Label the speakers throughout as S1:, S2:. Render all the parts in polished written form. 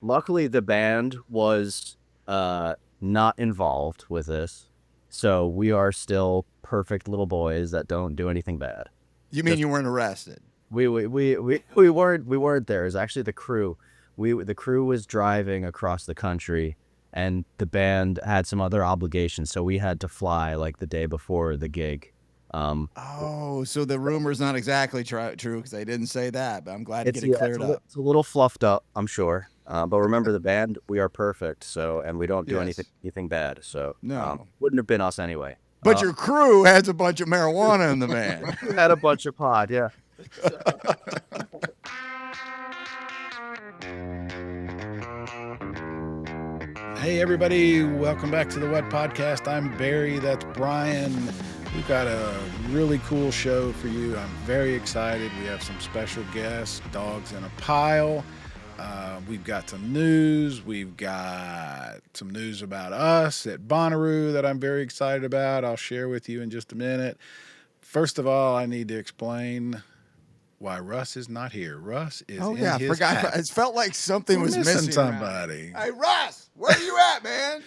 S1: Luckily, the band was not involved with this, so we are still perfect little boys that don't do anything bad.
S2: You mean
S1: Just
S2: you weren't arrested?
S1: we weren't there. It was actually the crew. The crew was driving across the country, and the band had some other obligations, so we had to fly like the day before the gig. Um,
S2: Oh, so the rumor's not exactly true because they didn't say that, but I'm glad to
S1: it's
S2: get it
S1: yeah, it's
S2: cleared up.
S1: it's a little fluffed up, I'm sure. But remember, the band, we are perfect, so and we don't do
S2: Yes.
S1: anything bad, so
S2: No.
S1: wouldn't have been us anyway.
S2: But your crew has a bunch of marijuana in the van.
S1: We had a bunch of pod, yeah.
S3: Hey, everybody, welcome back to the What Podcast. I'm Barry, that's Bryan. We've got a really cool show for you. I'm very excited. We have some special guests, dogs in a pile. We've got some news. We've got some news about us at Bonnaroo that I'm very excited about. I'll share with you in just a minute. First of all, I need to explain why Russ is not here. Russ is
S2: Oh
S3: in
S2: yeah, I
S3: his
S2: forgot.
S3: hat.
S2: It felt like something
S3: We're
S2: was
S3: missing
S2: missing. around.
S3: somebody.
S2: Hey Russ, where are you at, man?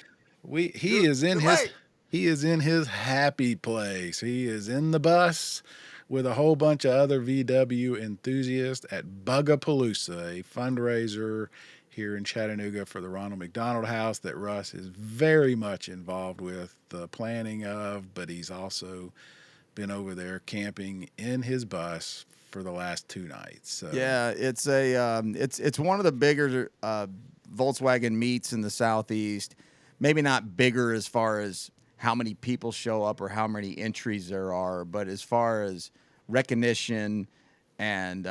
S3: He is in his happy place. He is in the bus with a whole bunch of other VW enthusiasts at Bug-a-Paluza, a fundraiser here in Chattanooga for the Ronald McDonald House that Russ is very much involved with the planning of, but he's also been over there camping in his bus for the last 2 nights. So
S2: Yeah, it's one of the bigger Volkswagen meets in the Southeast. Maybe not bigger as far as how many people show up or how many entries there are, but as far as recognition and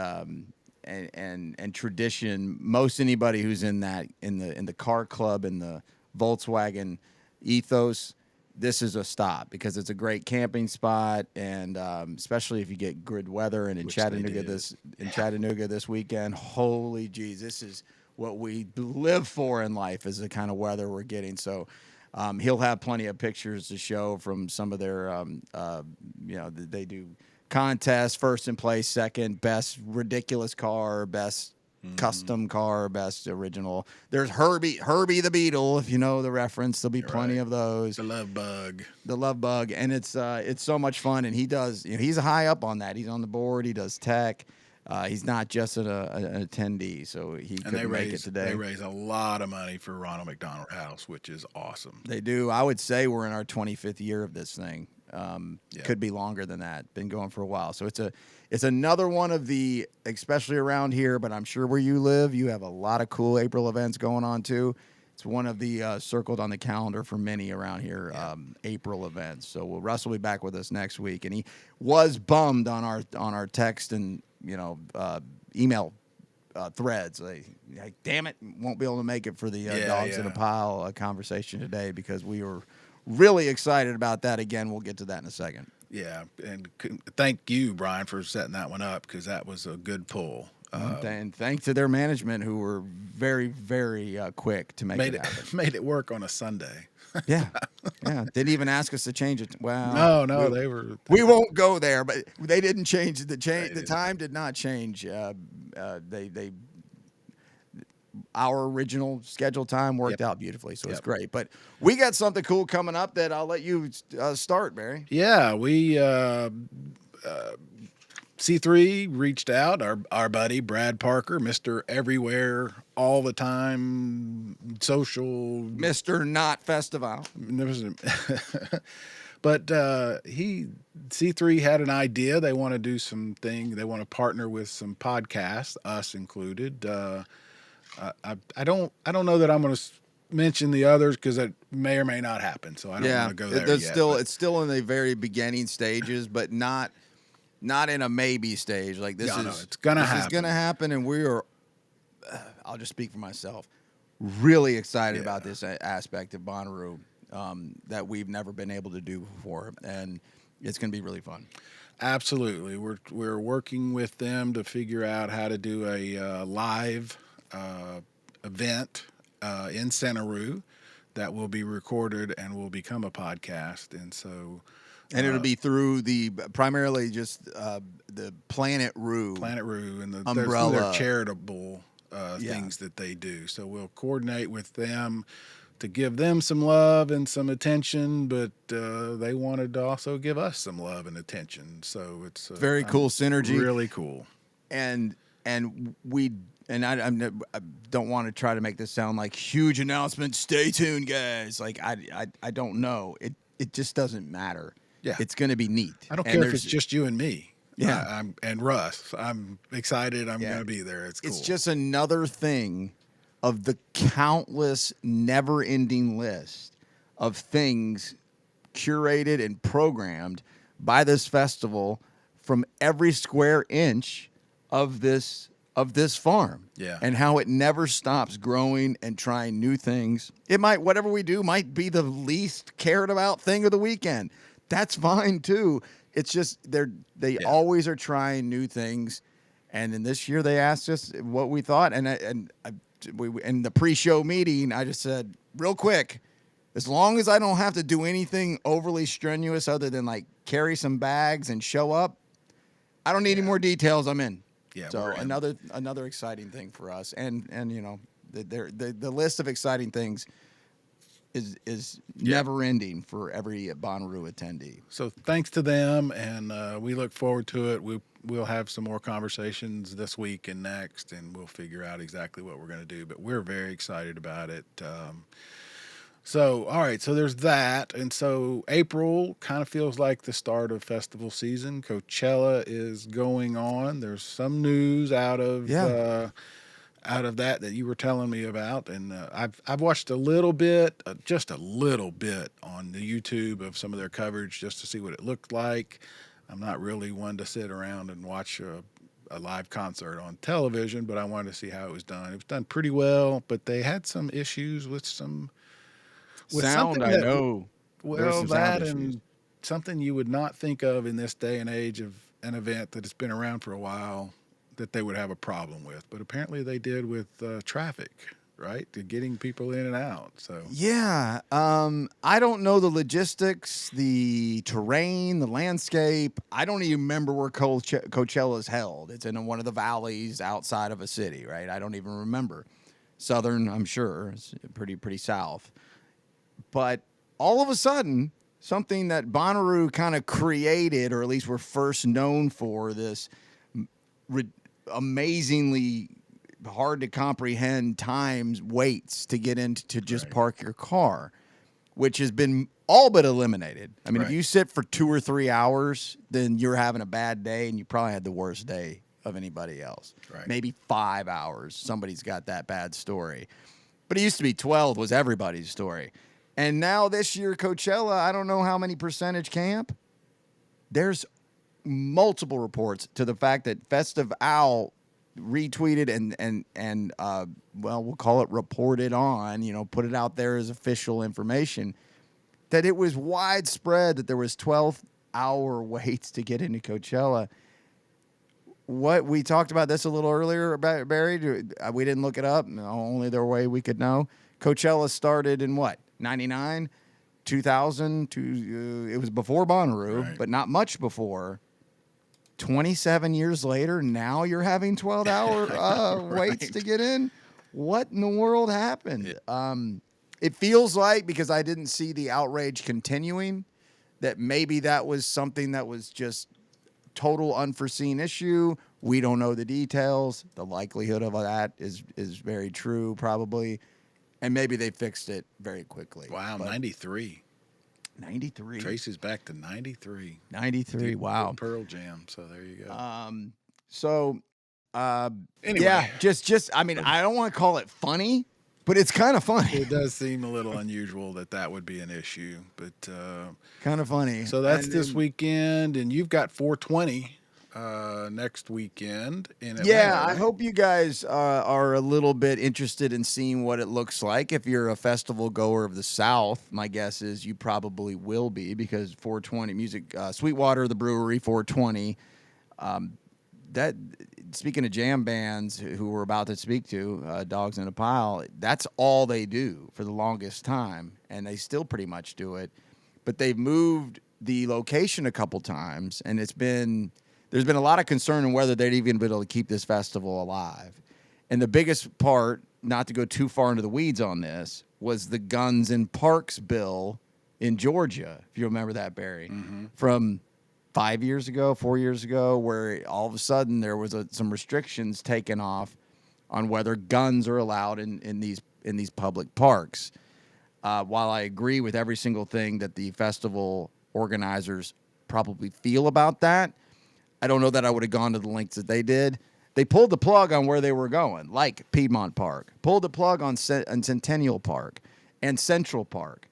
S2: and tradition, most anybody who's in the car club in the Volkswagen ethos, this is a stop because it's a great camping spot, and especially if you get good weather. And in
S3: Which they
S2: Chattanooga
S3: did.
S2: Chattanooga this weekend, holy geez, this is what we live for in life is the kind of weather we're getting. So he'll have plenty of pictures to show from some of their they do contests, first in place, second, best ridiculous car, best custom car, best original. There's Herbie the Beetle, if you know the reference. There'll be plenty
S3: Right.
S2: of those.
S3: The love bug.
S2: The Love Bug, and it's so much fun. And he does, he's high up on that. He's on the board. He does tech. He's not just an attendee, so he
S3: And
S2: couldn't make it today.
S3: they raise a lot of money for Ronald McDonald House, which is awesome.
S2: They do. I would say we're in our 25th year of this thing.
S3: Yeah.
S2: Could be longer than that. Been going for a while. So it's another one of the, especially around here, but I'm sure where you live, you have a lot of cool April events going on too. It's one of the circled on the calendar for many around here, April events. So Russ will be back with us next week, and he was bummed on our text and email threads. Like, damn it, won't be able to make it for the dogs in a pile conversation today because we were really excited about that. Again, we'll get to that in a second.
S3: Yeah, and thank you, Bryan, for setting that one up because that was a good pull.
S2: And thanks to their management who were very, very quick to make it happen.
S3: Made it work on a Sunday.
S2: Yeah. Didn't even ask us to change it. Well,
S3: No, they were.
S2: We won't go there, but they didn't change the change. The time did not change. They our original scheduled time worked out beautifully, so it's great. But we got something cool coming up that I'll let you start, Barry.
S3: Yeah, we C3 reached out. Our buddy Brad Parker, Mr. Everywhere, all the time, social,
S2: Mr. Not Festival.
S3: But C3 had an idea. They want to do something. They want to partner with some podcasts, us included. I don't know that I'm going to mention the others because it may or may not happen. So I don't want to go there yet.
S2: It's still in the very beginning stages, but not in a maybe stage. Like this
S3: it's gonna happen.
S2: This is gonna happen, and we are. I'll just speak for myself. Really excited about this aspect of Bonnaroo that we've never been able to do before, and it's gonna be really fun.
S3: Absolutely, we're working with them to figure out how to do a live event in Roo that will be recorded and will become a podcast, and so.
S2: And it'll be through primarily just the Planet Roo
S3: and the
S2: umbrella.
S3: their charitable things that they do. So we'll coordinate with them to give them some love and some attention, but they wanted to also give us some love and attention. So it's
S2: very cool synergy.
S3: Really cool.
S2: And we and I don't want to try to make this sound like huge announcement. Stay tuned, guys. Like I don't know. It just doesn't matter.
S3: Yeah,
S2: it's going to be neat.
S3: I don't care if it's just you and me.
S2: Yeah,
S3: and Russ. I'm excited. I'm going to be there. It's cool.
S2: It's just another thing of the countless, never-ending list of things curated and programmed by this festival from every square inch of this farm.
S3: Yeah.
S2: And how it never stops growing and trying new things. It might, whatever we do might be the least cared about thing of the weekend. That's fine too. It's just they always are trying new things. And then this year they asked us what we thought, and we in the pre-show meeting, I just said real quick, as long as I don't have to do anything overly strenuous other than like carry some bags and show up, I don't need any more details. I'm in.
S3: Yeah.
S2: So another exciting thing for us, and you know the list of exciting things is never ending for every Bonnaroo attendee.
S3: So thanks to them, and we look forward to it. We'll have some more conversations this week and next, and we'll figure out exactly what we're going to do. But we're very excited about it. So, all right, so there's that. And so April kind of feels like the start of festival season. Coachella is going on. There's some news out of that you were telling me about. And I've watched a little bit, just a little bit on the YouTube of some of their coverage just to see what it looked like. I'm not really one to sit around and watch a live concert on television, but I wanted to see how it was done. It was done pretty well, but they had some issues with some...
S2: sound, I know.
S3: Well, that and something you would not think of in this day and age of an event that has been around for a while that they would have a problem with. But apparently they did with traffic, right? To getting people in and out. So
S2: yeah, I don't know the logistics, the terrain, the landscape. I don't even remember where Coachella is held. It's in one of the valleys outside of a city, right? I don't even remember. Southern, I'm sure, it's pretty south. But all of a sudden, something that Bonnaroo kind of created, or at least were first known for, this amazingly hard to comprehend times waits to get into to just park your car, which has been all but eliminated. I mean, if you sit for 2 or 3 hours, then you're having a bad day, and you probably had the worst day of anybody else.
S3: Right.
S2: Maybe 5 hours. Somebody's got that bad story. But it used to be 12 was everybody's story. And now this year, Coachella, I don't know how many percentage camp. There's multiple reports to the fact that Festive Owl retweeted and we'll call it reported on, put it out there as official information, that it was widespread that there was 12-hour waits to get into Coachella. What we talked about this a little earlier about Barry, we didn't look it up. Only their way we could know. Coachella started in what? 99, 2000, it was before Bonnaroo, but not much before. 27 years later, now you're having 12-hour waits to get in? What in the world happened? It feels like, because I didn't see the outrage continuing, that maybe that was something that was just total unforeseen issue. We don't know the details. The likelihood of that is very true, probably. And maybe they fixed it very quickly.
S3: Wow, 93.
S2: 93.
S3: Traces back to 93.
S2: 93, wow.
S3: Pearl Jam, so there you go.
S2: Anyway. Yeah, just I mean, I don't want to call it funny, but it's kind of funny.
S3: It does seem a little unusual that would be an issue, but
S2: kind of funny.
S3: So that's this weekend, and you've got 420 next weekend in Atlanta.
S2: Yeah, I hope you guys are a little bit interested in seeing what it looks like. If you're a festival goer of the South, my guess is you probably will be, because 420 music, Sweetwater, the brewery, 420. That, speaking of jam bands who we're about to speak to, Dogs in a Pile, that's all they do for the longest time, and they still pretty much do it. But they've moved the location a couple times, and there's been a lot of concern on whether they'd even be able to keep this festival alive. And the biggest part, not to go too far into the weeds on this, was the guns in parks bill in Georgia, if you remember that, Barry, from 5 years ago, 4 years ago, where all of a sudden there was some restrictions taken off on whether guns are allowed in these public parks. While I agree with every single thing that the festival organizers probably feel about that, I don't know that I would have gone to the lengths that they did. They pulled the plug on where they were going, like Piedmont Park, pulled the plug on Centennial Park and Central Park.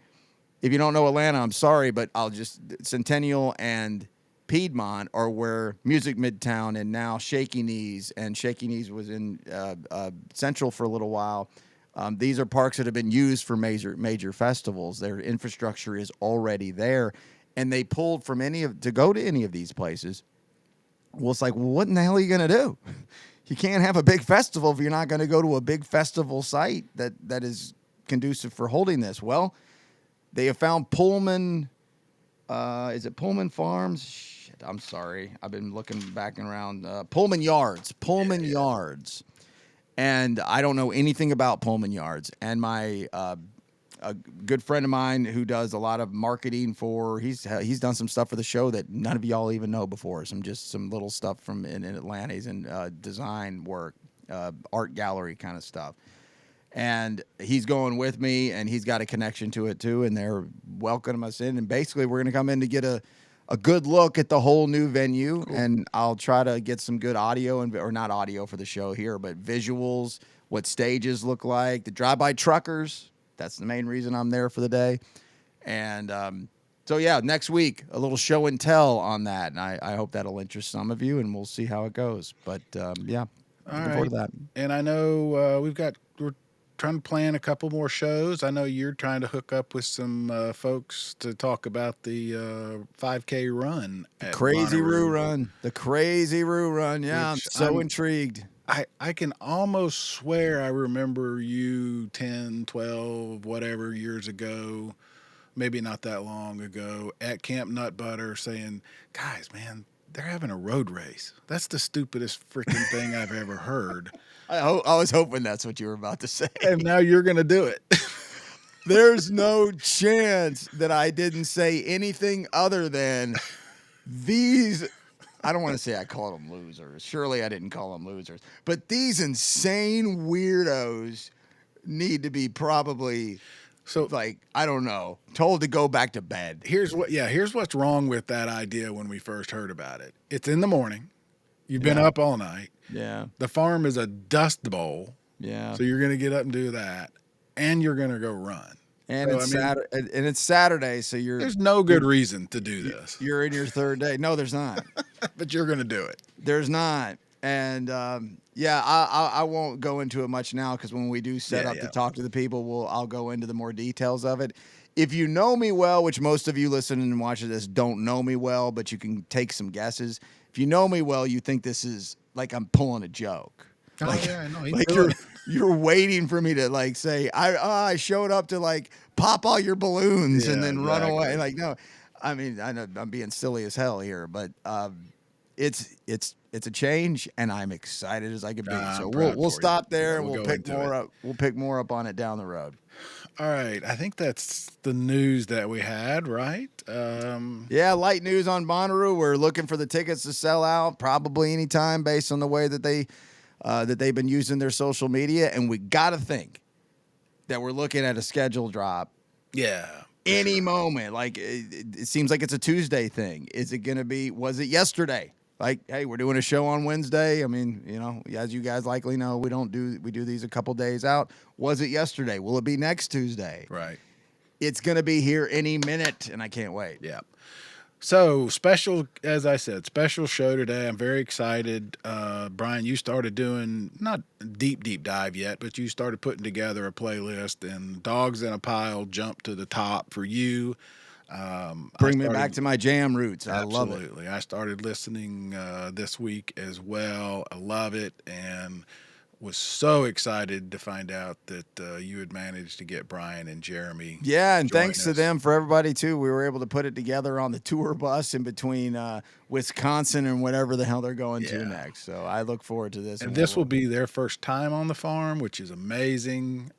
S2: If you don't know Atlanta, I'm sorry, but Centennial and Piedmont are where Music Midtown and now Shaky Knees, and Shaky Knees was in Central for a little while. These are parks that have been used for major festivals. Their infrastructure is already there, and they pulled from to go to any of these places. Well, it's like, well, what in the hell are you going to do? You can't have a big festival if you're not going to go to a big festival site that is conducive for holding this. Well, they have found Pullman. Is it Pullman Farms? Shit, I'm sorry. I've been looking back and around. Pullman Yards. Pullman Yards. And I don't know anything about Pullman Yards. And my a good friend of mine who does a lot of marketing he's done some stuff for the show that none of y'all even know before. Some little stuff from in Atlanta. He's in design work, art gallery kind of stuff. And he's going with me, and he's got a connection to it too. And they're welcoming us in. And basically, we're going to come in to get a good look at the whole new venue. Cool. And I'll try to get some good audio or not audio for the show here, but visuals, what stages look like, the drive-by truckers. That's the main reason I'm there for the day. And so, yeah, next week, a little show and tell on that. And I hope that'll interest some of you, and we'll see how it goes. But, yeah, looking forward to that.
S3: And I know we're trying to plan a couple more shows. I know you're trying to hook up with some folks to talk about the 5K run.
S2: The crazy Roo Run. The crazy Roo Run. Yeah, I'm so intrigued.
S3: I can almost swear I remember you 10, 12, whatever years ago, maybe not that long ago, at Camp Nut Butter saying, guys, man, they're having a road race. That's the stupidest freaking thing I've ever heard.
S2: I was hoping that's what you were about to say.
S3: And now you're going to do it.
S2: There's no chance that I didn't say anything other than these. I don't want to say I called them losers. Surely I didn't call them losers. But these insane weirdos need to be probably, I don't know, told to go back to bed.
S3: Here's what's wrong with that idea when we first heard about it. It's in the morning. You've been up all night.
S2: Yeah.
S3: The farm is a dust bowl.
S2: Yeah.
S3: So you're going to get up and do that, and you're going to go run.
S2: And it's Saturday, so
S3: there's no good reason to do this.
S2: You're in your third day. No, there's not.
S3: But you're going to do it.
S2: There's not. And I won't go into it much now because when we do set up to talk to the people, I'll go into the more details of it. If you know me well, which most of you listening and watching this don't know me well, but you can take some guesses. If you know me well, you think this is like I'm pulling a joke.
S3: I know.
S2: Like you're waiting for me to say I showed up to pop all your balloons and then run away. No, I mean I know I'm being silly as hell here, but it's a change, and I'm excited as I can be. So we'll stop there and we'll pick more up. We'll pick more up on it down the road.
S3: All right, I think that's the news that we had, right?
S2: Light news on Bonnaroo. We're looking for the tickets to sell out probably anytime based on the way that they've been using their social media, and we got to think that we're looking at a schedule drop.
S3: Yeah.
S2: Any moment. It seems like it's a Tuesday thing. Is it going to be, was it yesterday? Hey, we're doing a show on Wednesday. I mean, as you guys likely know, we do these a couple days out. Was it yesterday? Will it be next Tuesday?
S3: Right.
S2: It's going to be here any minute, and I can't wait.
S3: Yeah. So as I said, special show today. I'm very excited. Bryan, you started doing, not deep dive yet, but you started putting together a playlist, and Dogs in a Pile jumped to the top for you.
S2: Bring me back to my jam roots. I love it.
S3: Absolutely. I started listening this week as well. I love it. And was so excited to find out that you had managed to get Bryan and Jeremy.
S2: Yeah, and
S3: join
S2: thanks to
S3: us.
S2: them for everybody too. We were able to put it together on the tour bus in between Wisconsin and whatever the hell they're going to
S3: Yeah.
S2: next. So I look forward to this.
S3: And this will be their first time on the farm, which is amazing.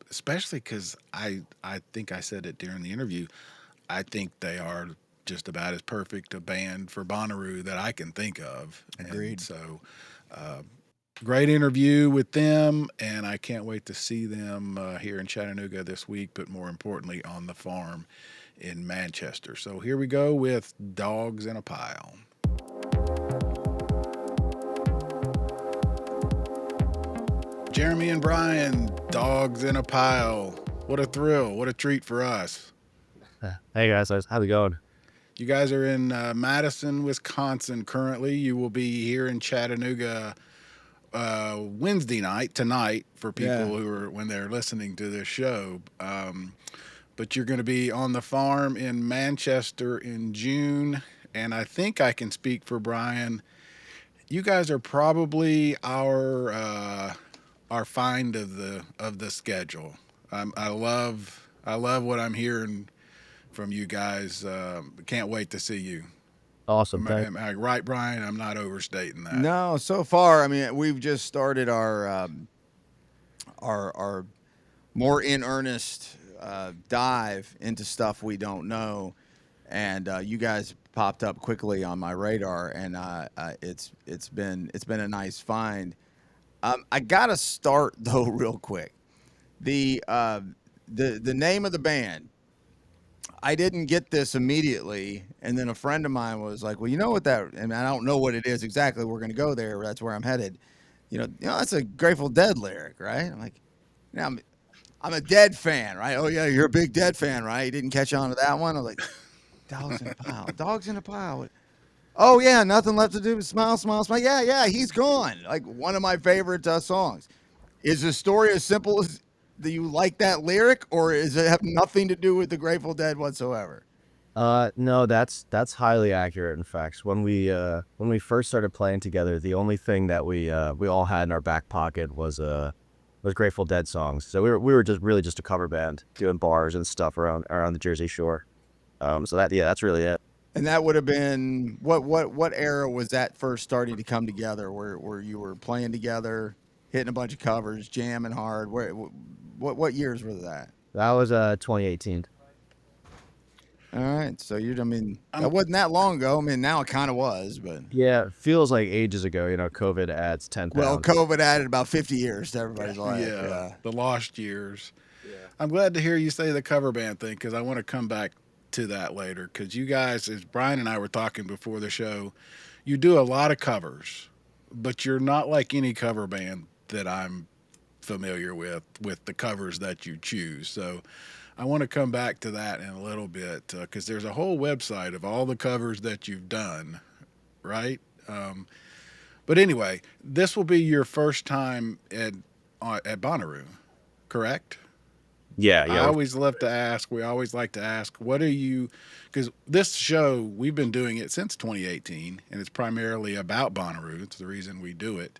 S3: Especially because I think I said it during the interview. I think they are just about as perfect a band for Bonnaroo that I can think of.
S2: Agreed.
S3: And so, great interview with them, and I can't wait to see them here in Chattanooga this week, but more importantly, on the farm in Manchester. So here we go with Dogs in a Pile. Jeremy and Bryan, Dogs in a Pile. What a thrill. What a treat for us.
S1: Hey guys, how's it going?
S3: You guys are in Madison, Wisconsin currently. You will be here in Chattanooga Wednesday night, tonight, for people who are, when they're listening to this show. But you're going to be on the farm in Manchester in June. And I think I can speak for Bryan. You guys are probably our find of the schedule. I love what I'm hearing from you guys. Can't wait to see you.
S1: Awesome.
S3: Am I right, Bryan? I'm not overstating that.
S2: No, so far, I mean, we've just started our more in earnest dive into stuff we don't know, and you guys popped up quickly on my radar, and it's been a nice find. I gotta start though real quick. The name of the band, I didn't get this immediately, and then a friend of mine was like, "Well, you know what that?" And I don't know what it is exactly. We're gonna go there. That's where I'm headed. You know, that's a Grateful Dead lyric, right? I'm like, I'm a Dead fan, right? Oh yeah, you're a big Dead fan, right? You didn't catch on to that one. I was like, dogs in a pile, dogs in a pile. Oh yeah, nothing left to do but smile, smile, smile. Yeah, he's gone. Like one of my favorite songs. Is the story as simple as? Do you like that lyric, or does it have nothing to do with the Grateful Dead whatsoever?
S1: No, that's highly accurate. In fact, when we first started playing together, the only thing that we all had in our back pocket was Grateful Dead songs. So we were just a cover band doing bars and stuff around the Jersey Shore. So that's really it.
S2: And that would have been what era was that first starting to come together, where you were playing together, hitting a bunch of covers, jamming hard? What years were that?
S1: That was 2018.
S2: All right, so that wasn't that long ago. I mean, now it kind of was, but
S1: Yeah, it feels like ages ago. You know, COVID adds 10 pounds.
S2: well, COVID added about 50 years to everybody's life.
S3: Yeah, the lost years. Yeah. I'm glad to hear you say the cover band thing, because I want to come back to that later. Because you guys, as Bryan and I were talking before the show, you do a lot of covers, but you're not like any cover band that I'm familiar with the covers that you choose. So I want to come back to that in a little bit, because there's a whole website of all the covers that you've done, right? But anyway, this will be your first time at Bonnaroo, correct?
S1: Yeah.
S3: I always love to ask. We always like to ask, what are you? Because this show, we've been doing it since 2018, and it's primarily about Bonnaroo. It's the reason we do it.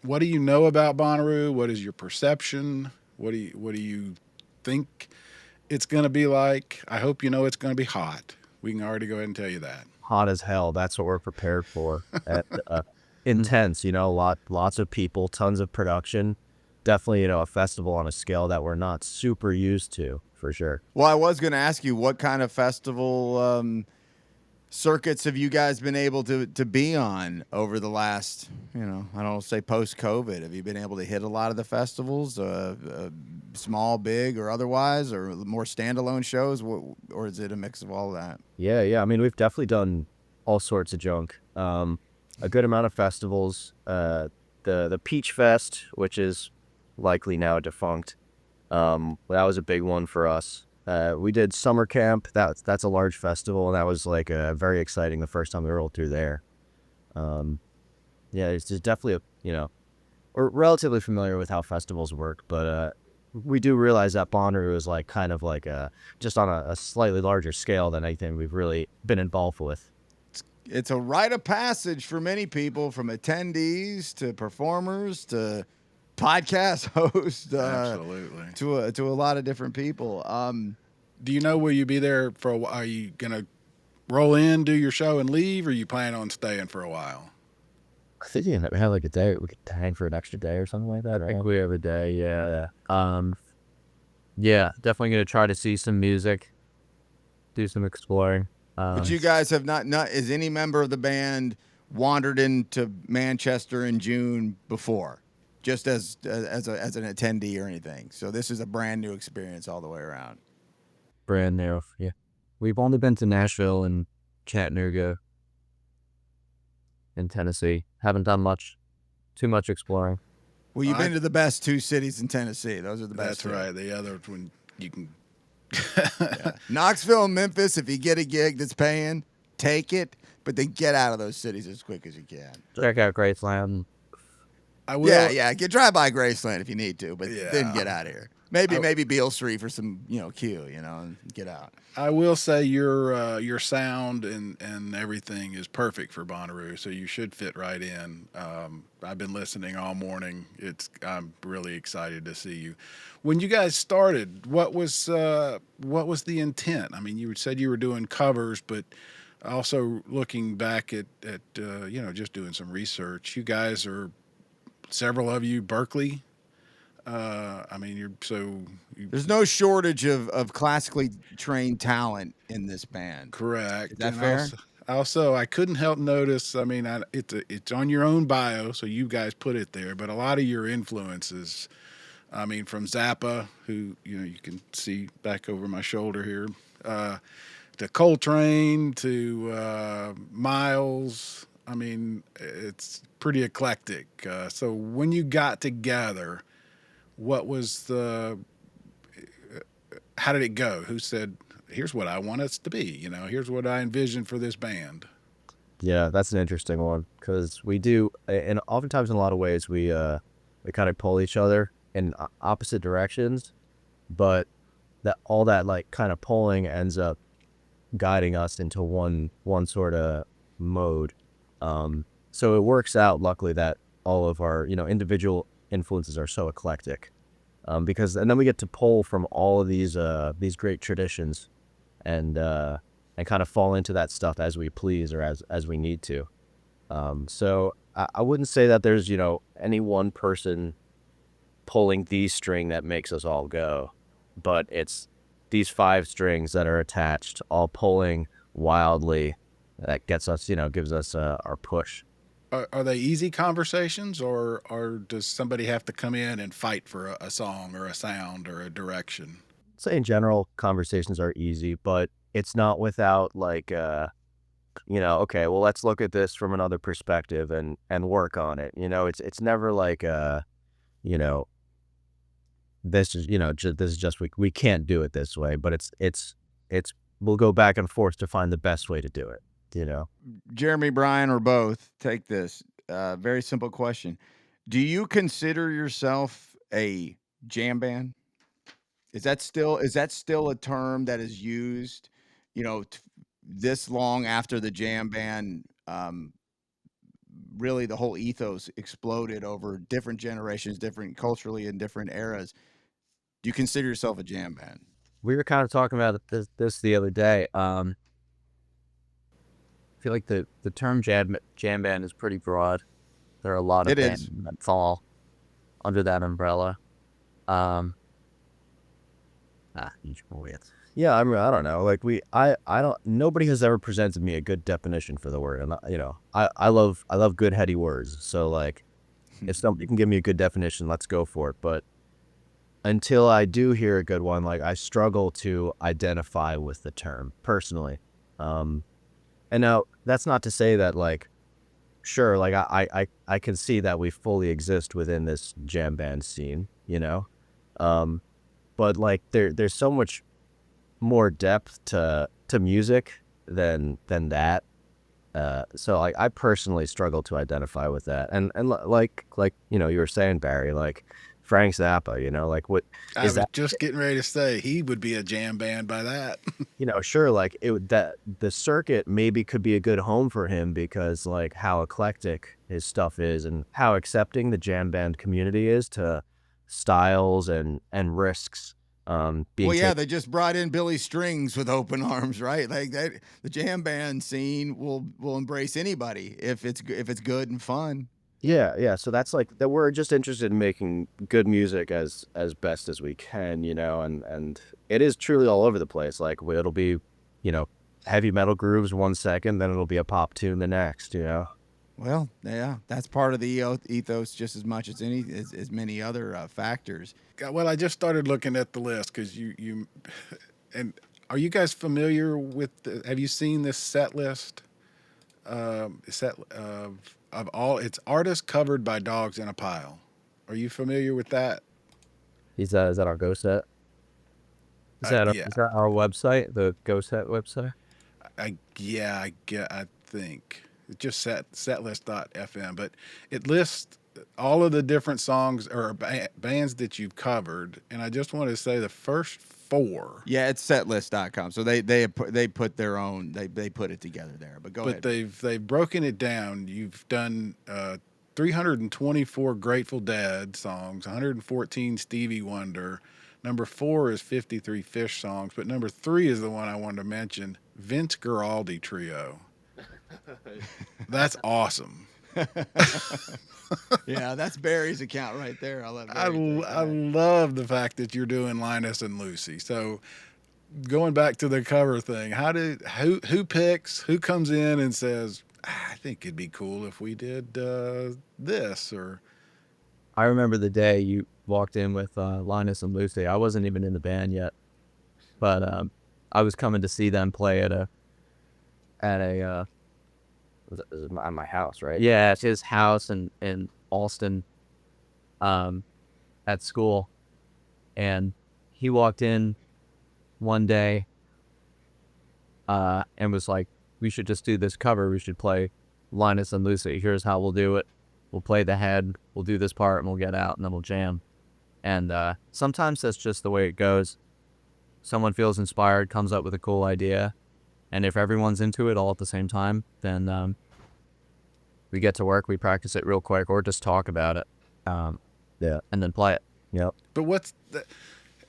S3: What do you know about Bonnaroo? What is your perception? What do you think it's going to be like? I hope you know it's going to be hot. We can already go ahead and tell you that.
S1: Hot as hell. That's what we're prepared for. Intense. You know, lots of people, tons of production. Definitely, a festival on a scale that we're not super used to, for sure.
S2: Well, I was going to ask you, what kind of festival circuits have you guys been able to be on over the last, I don't say post-COVID? Have you been able to hit a lot of the festivals, small, big, or otherwise, or more standalone shows, or is it a mix of all of that?
S1: Yeah. I mean, we've definitely done all sorts of junk. A good amount of festivals. The Peach Fest, which is likely now defunct. That was a big one for us. We did summer camp. That's a large festival, and that was like very exciting the first time we rolled through there. It's just definitely we're relatively familiar with how festivals work, but we do realize that Bonnaroo is like kind of like just on a slightly larger scale than anything we've really been involved with.
S2: it's a rite of passage for many people, from attendees to performers to podcast hosts,
S3: Absolutely.
S2: to a lot of different people.
S3: Do you know, will you be there for a while? Are you going to roll in, do your show, and leave, or you plan on staying for a while?
S1: I think we have like a day. We could hang for an extra day or something like that, right? I think we have a day, yeah. Yeah, definitely gonna try to see some music, do some exploring.
S2: But you guys have not is any member of the band wandered into Manchester in June before, just as an attendee or anything. So this is a brand new experience all the way around.
S1: Brand new, yeah. We've only been to Nashville and Chattanooga in Tennessee. Haven't done too much exploring.
S2: Well, you've been to the best two cities in Tennessee. Those are the best.
S3: That's right. The other one you can.
S2: Yeah. Knoxville and Memphis, if you get a gig that's paying, take it, but then get out of those cities as quick as you can.
S1: Check out Graceland.
S3: I will.
S2: Yeah. Drive by Graceland if you need to, but then get out of here. Maybe Beale Street for some, Q, and get out.
S3: I will say your sound and everything is perfect for Bonnaroo, so you should fit right in. I've been listening all morning. I'm really excited to see you. When you guys started, what was the intent? I mean, you said you were doing covers, but also looking back at just doing some research. You guys are, several of you, Berkeley.
S2: There's no shortage of classically trained talent in this band.
S3: Correct.
S2: Is that fair?
S3: Also, I couldn't help notice. I mean, it's on your own bio, so you guys put it there. But a lot of your influences, from Zappa, who you can see back over my shoulder here, to Coltrane, to Miles. I mean, it's pretty eclectic. So when you got together, what was how did it go? Who said, here's what I want us to be, here's what I envision for this band?
S1: Yeah, that's an interesting one, because we do, and oftentimes in a lot of ways, we kind of pull each other in opposite directions, but all that like kind of pulling ends up guiding us into one sort of mode. So it works out, luckily, that all of our, individual influences are so eclectic, and then we get to pull from all of these great traditions, and kind of fall into that stuff as we please, or as we need to. So I wouldn't say that there's any one person pulling the string that makes us all go, but it's these 5 strings that are attached, all pulling wildly, that gets us, gives us our push.
S3: Are they easy conversations, or does somebody have to come in and fight for a song or a sound or a direction?
S1: I'd say in general, conversations are easy, but it's not without like, okay, well, let's look at this from another perspective and work on it. It's never like, this is, this is just, we can't do it this way, but it's we'll go back and forth to find the best way to do it.
S2: Jeremy, Bryan, or both, take this. Very simple question. Do you consider yourself a jam band? Is that still a term that is used, this long after the jam band, really the whole ethos exploded over different generations, different culturally in different eras? Do you consider yourself a jam band?
S1: We were kind of talking about this the other day. I feel like the term jam band is pretty broad. There are a lot of bands that fall under that umbrella. Yeah, I don't know. Like nobody has ever presented me a good definition for the word, and I love good heady words. So like, if somebody can give me a good definition, let's go for it. But until I do hear a good one, like, I struggle to identify with the term personally. And now that's not to say that, like, sure, like I can see that we fully exist within this jam band scene, but like there's so much more depth to music than that. So like I personally struggle to identify with that, and like you were saying, Barry, like Frank Zappa, like what
S3: I
S1: is
S3: was
S1: that?
S3: just getting ready to say he would be a jam band by that.
S1: Sure, like that the circuit maybe could be a good home for him because like how eclectic his stuff is and how accepting the jam band community is to styles and risks being
S2: Well, yeah,
S1: taken.
S2: they just brought in Billy Strings with open arms, right? Like that, the jam band scene will embrace anybody if it's good and fun.
S1: Yeah. So that's like that we're just interested in making good music as best as we can, and it is truly all over the place. Like it'll be, heavy metal grooves 1 second, then it'll be a pop tune the next.
S2: Well, yeah, that's part of the ethos just as much as as many other factors.
S3: Well, I just started looking at the list because you and are you guys familiar with? Have you seen this set list? Set of all it's artists covered by dogs in a pile. Are you familiar with that?
S1: Is that our Go Set?
S3: Yeah,
S1: Is that our website, the Go Set website?
S3: I think it's just setlist.fm, but it lists all of the different songs or bands that you've covered, and I just want to say the first four.
S2: Yeah, it's setlist.com. So they put their own they put it together there. But go ahead.
S3: They've broken it down. You've done 324 Grateful Dead songs, 114 Stevie Wonder. Number 4 is 53 Phish songs, but number 3 is the one I wanted to mention, Vince Guaraldi Trio. That's awesome.
S2: Yeah, that's Barry's account right there.
S3: I love the fact that you're doing Linus and Lucy. So going back to the cover thing, who comes in and says, I think it'd be cool if we did this or.
S1: I remember the day you walked in with Linus and Lucy. I wasn't even in the band yet, but I was coming to see them play at my house, right? Yeah, it's his house in Alston, at school, and he walked in one day, and was like, "We should just do this cover. We should play Linus and Lucy. Here's how we'll do it. We'll play the head. We'll do this part, and we'll get out, and then we'll jam." And sometimes that's just the way it goes. Someone feels inspired, comes up with a cool idea, and if everyone's into it all at the same time, then we get to work, we practice it real quick, or just talk about it, yeah, and then play it. Yep.
S3: But what's the,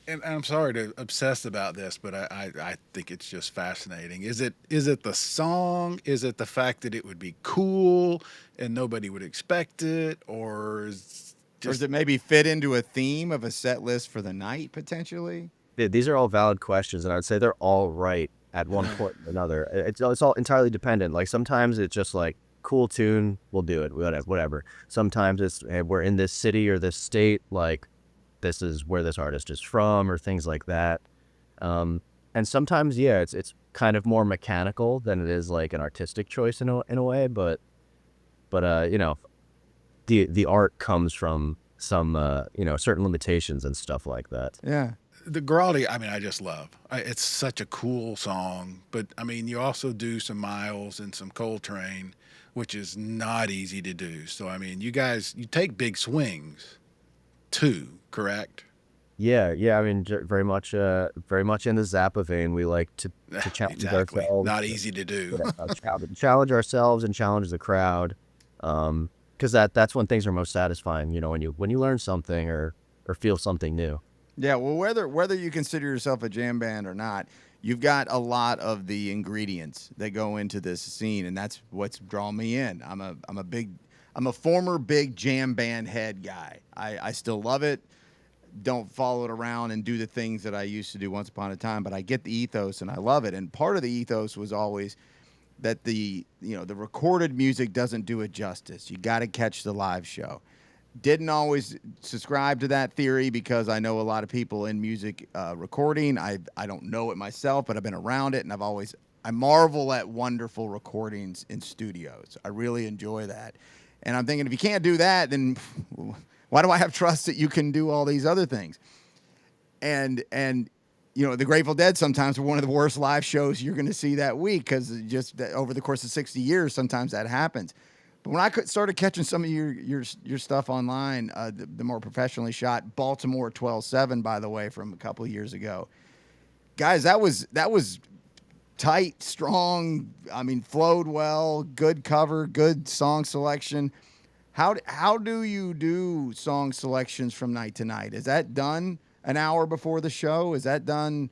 S3: and I'm sorry to obsess about this, but I think it's just fascinating. Is it the song? Is it the fact that it would be cool and nobody would expect it, or is
S2: it maybe fit into a theme of a set list for the night potentially?
S1: These are all valid questions, and I would say they're all right at one point or another. It's all entirely dependent. Like sometimes it's just like cool tune, we'll do it, whatever. Sometimes it's hey, we're in this city or this state, like this is where this artist is from, or things like that. And sometimes, yeah, it's kind of more mechanical than it is like an artistic choice in a way. But the art comes from some certain limitations and stuff like that.
S2: Yeah.
S3: The Guaraldi, I mean, I just love. It's such a cool song, but I mean, you also do some Miles and some Coltrane, which is not easy to do. So I mean, you take big swings, too, correct?
S1: Yeah. I mean, very much in the Zappa vein. We like to challenge
S3: exactly.
S1: ourselves.
S3: Not easy to do.
S1: Challenge ourselves and challenge the crowd, because that's when things are most satisfying. When you learn something or feel something new.
S2: Yeah, well, whether you consider yourself a jam band or not, you've got a lot of the ingredients that go into this scene, and that's what's drawn me in. I'm a former big jam band head guy. I still love it. Don't follow it around and do the things that I used to do once upon a time, but I get the ethos and I love it. And part of the ethos was always that the recorded music doesn't do it justice. You got to catch the live show. Didn't always subscribe to that theory because I know a lot of people in music recording. I don't know it myself, but I've been around it, and I marvel at wonderful recordings in studios. I really enjoy that. And I'm thinking, if you can't do that, then why do I have trust that you can do all these other things? And the Grateful Dead sometimes are one of the worst live shows you're going to see that week because just over the course of 60 years, sometimes that happens. But when I started catching some of your stuff online, the more professionally shot Baltimore 12/7, by the way, from a couple of years ago, guys, that was tight, strong. I mean, flowed well, good cover, good song selection. How do you do song selections from night to night? Is that done an hour before the show? Is that done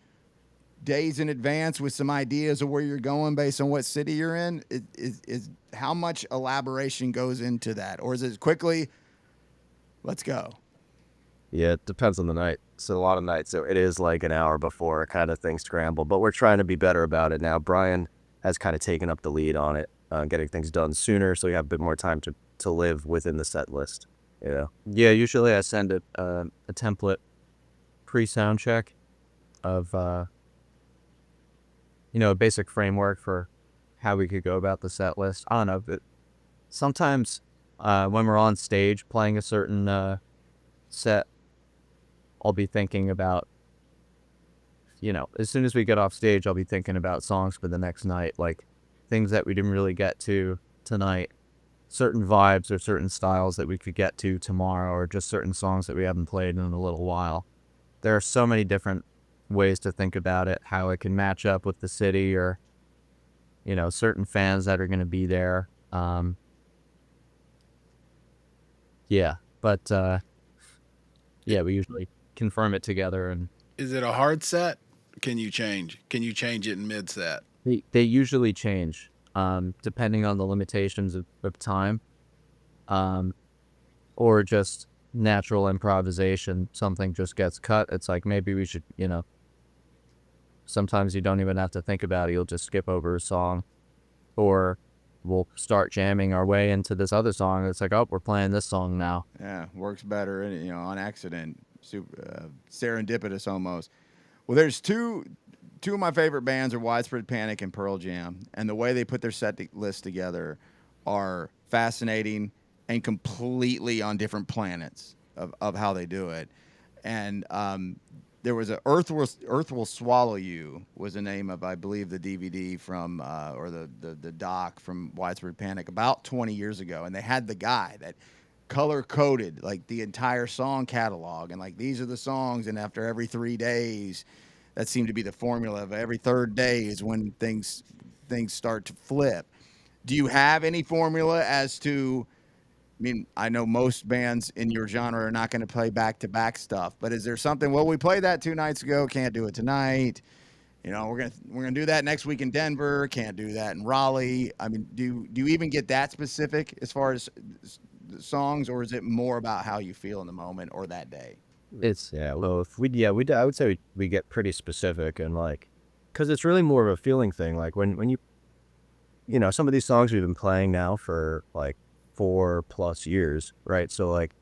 S2: days in advance with some ideas of where you're going based on what city you're in? Is how much elaboration goes into that, or is it quickly, let's go?
S1: Yeah, it depends on the night. So a lot of nights, so it is like an hour before kind of things scramble, but we're trying to be better about it now. Bryan has kind of taken up the lead on it, getting things done sooner, so we have a bit more time to live within the set list. You know. Yeah, usually I send a template pre-sound check of a basic framework for how we could go about the set list. I don't know, but sometimes when we're on stage playing a certain set, I'll be thinking about, as soon as we get off stage, I'll be thinking about songs for the next night, like things that we didn't really get to tonight, certain vibes or certain styles that we could get to tomorrow, or just certain songs that we haven't played in a little while. There are so many different ways to think about it, how it can match up with the city or, certain fans that are going to be there. We usually confirm it together. And
S3: Is it a hard set? Can you change it in mid set?
S1: they usually change, depending on the limitations of time, or just natural improvisation. Something just gets cut. It's like, maybe we should, sometimes you don't even have to think about it. You'll just skip over a song, or we'll start jamming our way into this other song. It's like, oh, we're playing this song now.
S2: Yeah, works better, on accident, serendipitous almost. Well, there's two of my favorite bands are Widespread Panic and Pearl Jam, and the way they put their set list together are fascinating and completely on different planets of how they do it. And there was a Earth Will Swallow You was the name of, I believe, the DVD from or the doc from Widespread Panic about 20 years ago, and they had the guy that color coded like the entire song catalog, and like, these are the songs, and after every 3 days, that seemed to be the formula of every third day is when things start to flip. Do you have any formula as to, I mean, I know most bands in your genre are not going to play back-to-back stuff, but is there something, well, we played that 2 nights ago, can't do it tonight. We're gonna do that next week in Denver, can't do that in Raleigh. I mean, do you even get that specific as far as songs, or is it more about how you feel in the moment or that day?
S1: It's both. I would say we get pretty specific, and like, because it's really more of a feeling thing. Like when you some of these songs we've been playing now for like 4+ years, right? So like,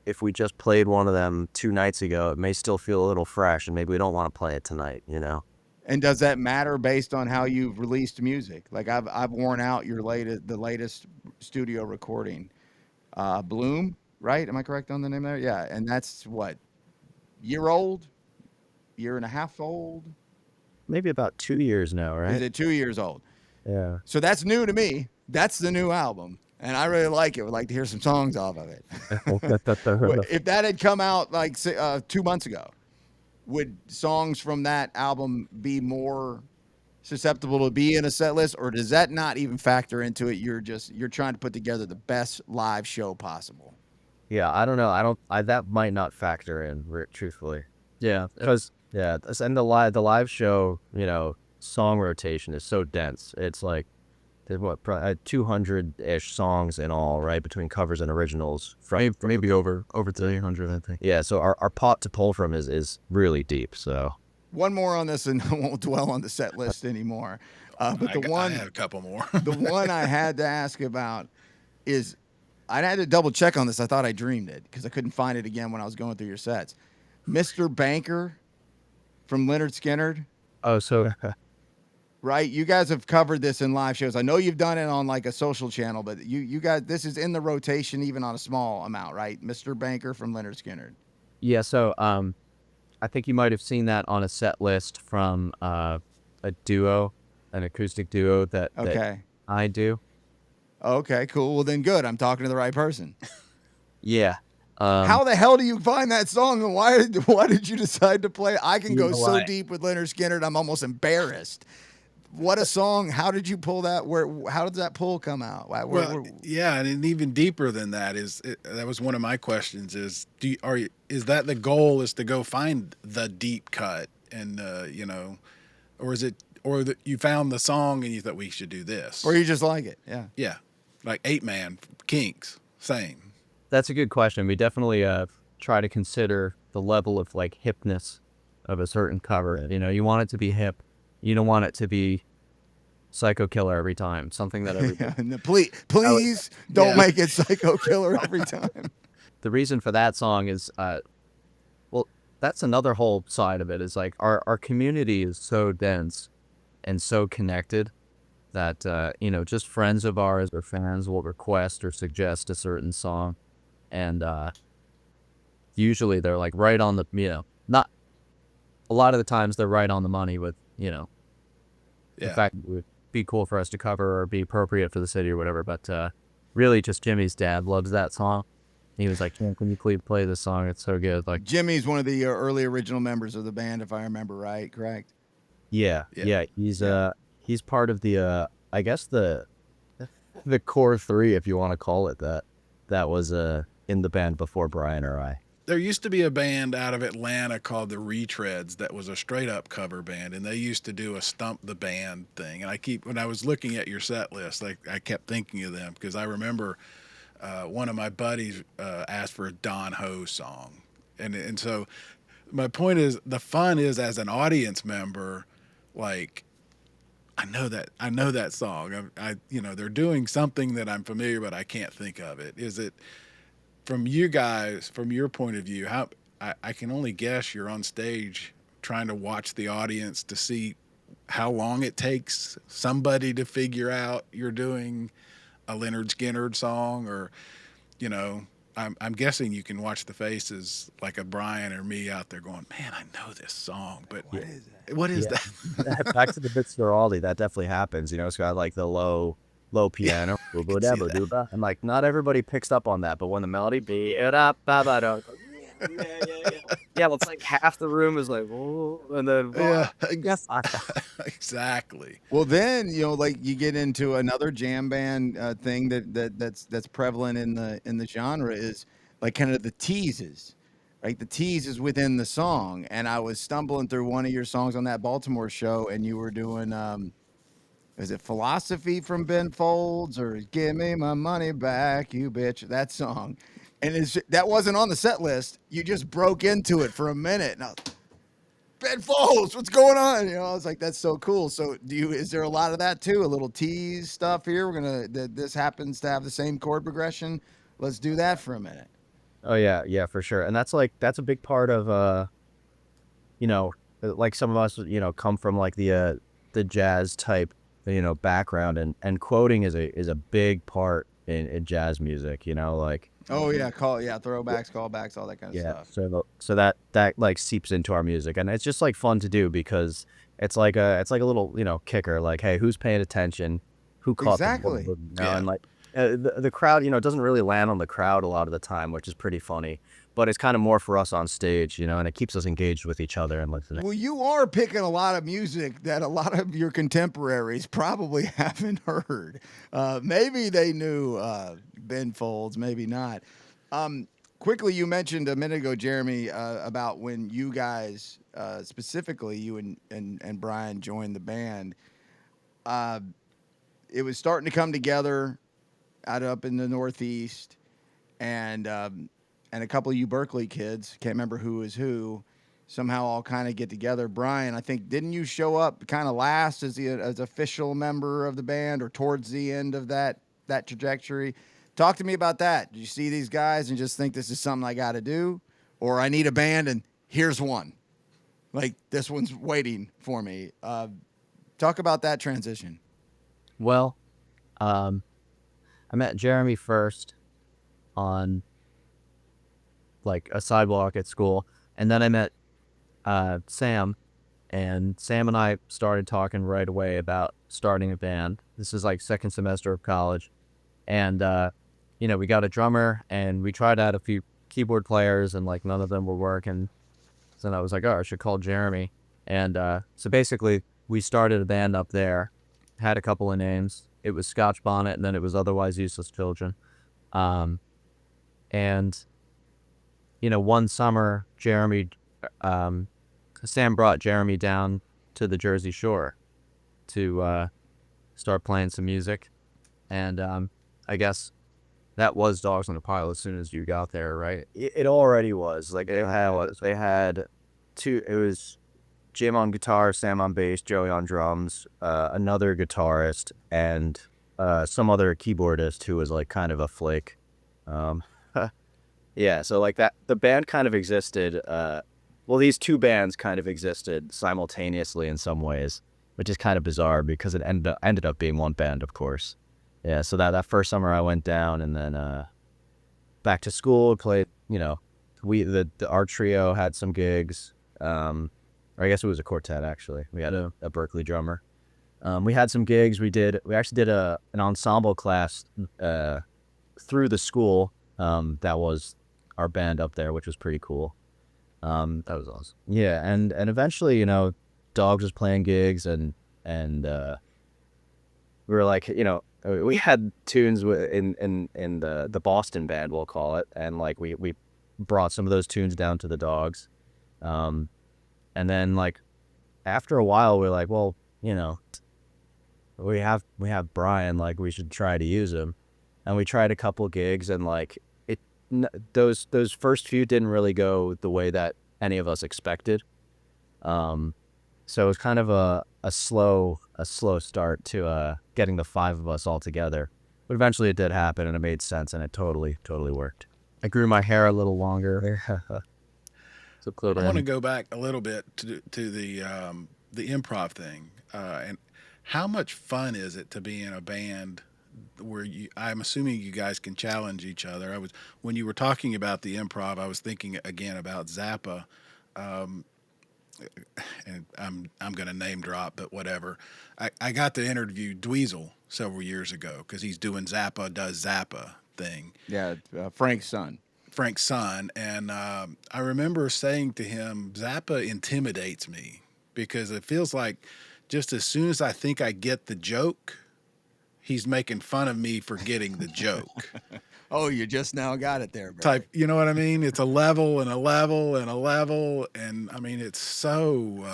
S1: if we just played one of them 2 nights ago, it may still feel a little fresh, and maybe we don't want to play it tonight.
S2: And does that matter based on how you've released music? Like, I've worn out the latest studio recording, Bloom, right? Am I correct on the name there? Yeah, and that's what, year and a half old?
S1: Maybe about 2 years now, right?
S2: Is it 2 years old?
S1: Yeah.
S2: So that's new to me. That's the new album, and I really like it. Would like to hear some songs off of it. If that had come out like 2 months ago, would songs from that album be more susceptible to be in a set list, or does that not even factor into it? You're trying to put together the best live show possible.
S1: Yeah, I don't know. That might not factor in, truthfully. Yeah, because and the live show, song rotation is so dense. It's like, there's probably 200-ish songs in all, right, between covers and originals.
S4: Maybe over 300, I think.
S1: Yeah, so our pot to pull from is really deep. So
S2: one more on this, and I won't dwell on the set list anymore. But
S3: I had a couple more.
S2: The one I had to ask about is, I had to double check on this. I thought I dreamed it because I couldn't find it again when I was going through your sets. Mr. Banker from Lynyrd Skynyrd.
S1: Oh, so
S2: right, you guys have covered this in live shows. I know you've done it on like a social channel, but you guys, this is in the rotation even on a small amount, right? Mr. Banker from Lynyrd Skynyrd.
S1: Yeah, so I think you might have seen that on a set list from an acoustic duo that I do.
S2: Okay, cool. Well, then good. I'm talking to the right person.
S1: Yeah.
S2: How the hell do you find that song, and why did you decide to play? I can
S1: You
S2: go
S1: know
S2: so
S1: what?
S2: deep with Leonard Skinner, I'm almost embarrassed. What a song! How did you pull that? How did that pull come out?
S3: Well, yeah, and even deeper than that that was one of my questions: is is that the goal? Is to go find the deep cut, and or is it you found the song and you thought we should do this,
S2: or you just like it? Yeah.
S3: yeah, like 8-Man, Kinks, same.
S1: That's a good question. We definitely try to consider the level of like hipness of a certain cover. You know, you want it to be hip. You don't want it to be Psycho Killer every time. Something that everybody.
S2: Please don't make it Psycho Killer every time.
S1: The reason for that song is, well, that's another whole side of it. Is like our community is so dense and so connected that just friends of ours or fans will request or suggest a certain song, and usually they're like right on the not a lot of the times they're right on the money with the fact that it would be cool for us to cover or be appropriate for the city or whatever. But really, just Jimmy's dad loves that song. He was like, "Can you please play this song? It's so good." Like
S2: Jimmy's one of the early original members of the band, if I remember right. Correct?
S1: yeah. He's part of the I guess the core three, if you want to call it that. That was in the band before Bryan or I.
S3: There used to be a band out of Atlanta called the Retreads that was a straight up cover band, and they used to do a stump the band thing. And when I was looking at your set list, I kept thinking of them because I remember one of my buddies asked for a Don Ho song, and so my point is, the fun is as an audience member, like I know that song. They're doing something that I'm familiar, but I can't think of it. Is it? From you guys, from your point of view, how I can only guess you're on stage trying to watch the audience to see how long it takes somebody to figure out you're doing a Leonard Skinner song, or I'm guessing you can watch the faces like a Bryan or me out there going, man, I know this song, but what is that?
S1: Back to the Bits for Aldi, that definitely happens. It's got like the low piano, and like not everybody picks up on that, but when the melody it's like half the room is like, oh, and then
S3: Exactly.
S2: Well, then like you get into another jam band thing that's prevalent in the genre is like kind of the teases, right? The tease is within the song, and I was stumbling through one of your songs on that Baltimore show, and you were doing is it Philosophy from Ben Folds or Give Me My Money Back, You Bitch? That song. And that wasn't on the set list. You just broke into it for a minute. And Ben Folds, what's going on? I was like, that's so cool. So is there a lot of that too? A little tease stuff here? This happens to have the same chord progression. Let's do that for a minute.
S1: Oh yeah, for sure. And that's a big part of like some of us, come from like the jazz type background, and quoting is a big part in jazz music, like
S2: throwbacks, callbacks, all that kind of stuff.
S1: So that like seeps into our music, and it's just like fun to do because it's like a little kicker, like, hey, who's paying attention, who caught
S2: exactly
S1: and like the crowd doesn't really land on the crowd a lot of the time, which is pretty funny. But it's kind of more for us on stage, and it keeps us engaged with each other and listening.
S2: Well, you are picking a lot of music that a lot of your contemporaries probably haven't heard. Maybe they knew Ben Folds, maybe not. Quickly, you mentioned a minute ago, Jeremy, about when you guys, specifically you and Bryan, joined the band. It was starting to come together out up in the Northeast, and a couple of you Berkeley kids, can't remember who was who, somehow all kind of get together. Bryan, I think, didn't you show up kind of last as official member of the band, or towards the end of that trajectory? Talk to me about that. Did you see these guys and just think this is something I got to do, or I need a band and here's one, like this one's waiting for me? Talk about that transition.
S1: Well, I met Jeremy first on like a sidewalk at school, and then I met Sam, and Sam and I started talking right away about starting a band. This is like second semester of college, And, we got a drummer, and we tried out a few keyboard players, and like none of them were working. So then I was like, oh, I should call Jeremy. And so basically, we started a band up there, had a couple of names. It was Scotch Bonnet, and then it was Otherwise Useless Children. And, one summer, Sam brought Jeremy down to the Jersey Shore to start playing some music. And I guess that was Dogs on the Pile as soon as you got there, right? It already was. Like, they had two, it was Jim on guitar, Sam on bass, Joey on drums, another guitarist, and some other keyboardist who was like kind of a flake. Yeah, so like that, the band kind of existed. Well, these two bands kind of existed simultaneously in some ways, which is kind of bizarre because it ended up being one band, of course. Yeah, so that first summer I went down, and then back to school, played, our trio had some gigs. Or I guess it was a quartet, actually. We had a Berkeley drummer. We had some gigs. We actually did an ensemble class through the school. That was our band up there, which was pretty cool. That was awesome. Yeah, and eventually, Dogs was playing gigs, and we were like, we had tunes in the Boston band, we'll call it, and like we brought some of those tunes down to the Dogs. And then like after a while, we're like, well, we have Bryan, like we should try to use him. And we tried a couple gigs, and like those first few didn't really go the way that any of us expected. So it was kind of a slow start to getting the five of us all together. But eventually it did happen, and it made sense, and it totally worked. I grew my hair a little longer. So
S3: I want to go back a little bit to the improv thing. And how much fun is it to be in a band where I'm assuming you guys can challenge each other? When you were talking about the improv, I was thinking again about Zappa. And I'm going to name drop, but whatever. I got to interview Dweezil several years ago because he's doing Zappa Does Zappa thing.
S2: Yeah, Frank's son.
S3: And I remember saying to him, Zappa intimidates me because it feels like just as soon as I think I get the joke, he's making fun of me for getting the joke.
S2: Oh, you just now got it there, Barry.
S3: Type, you know what I mean? It's a level and a level and a level, and I mean it's so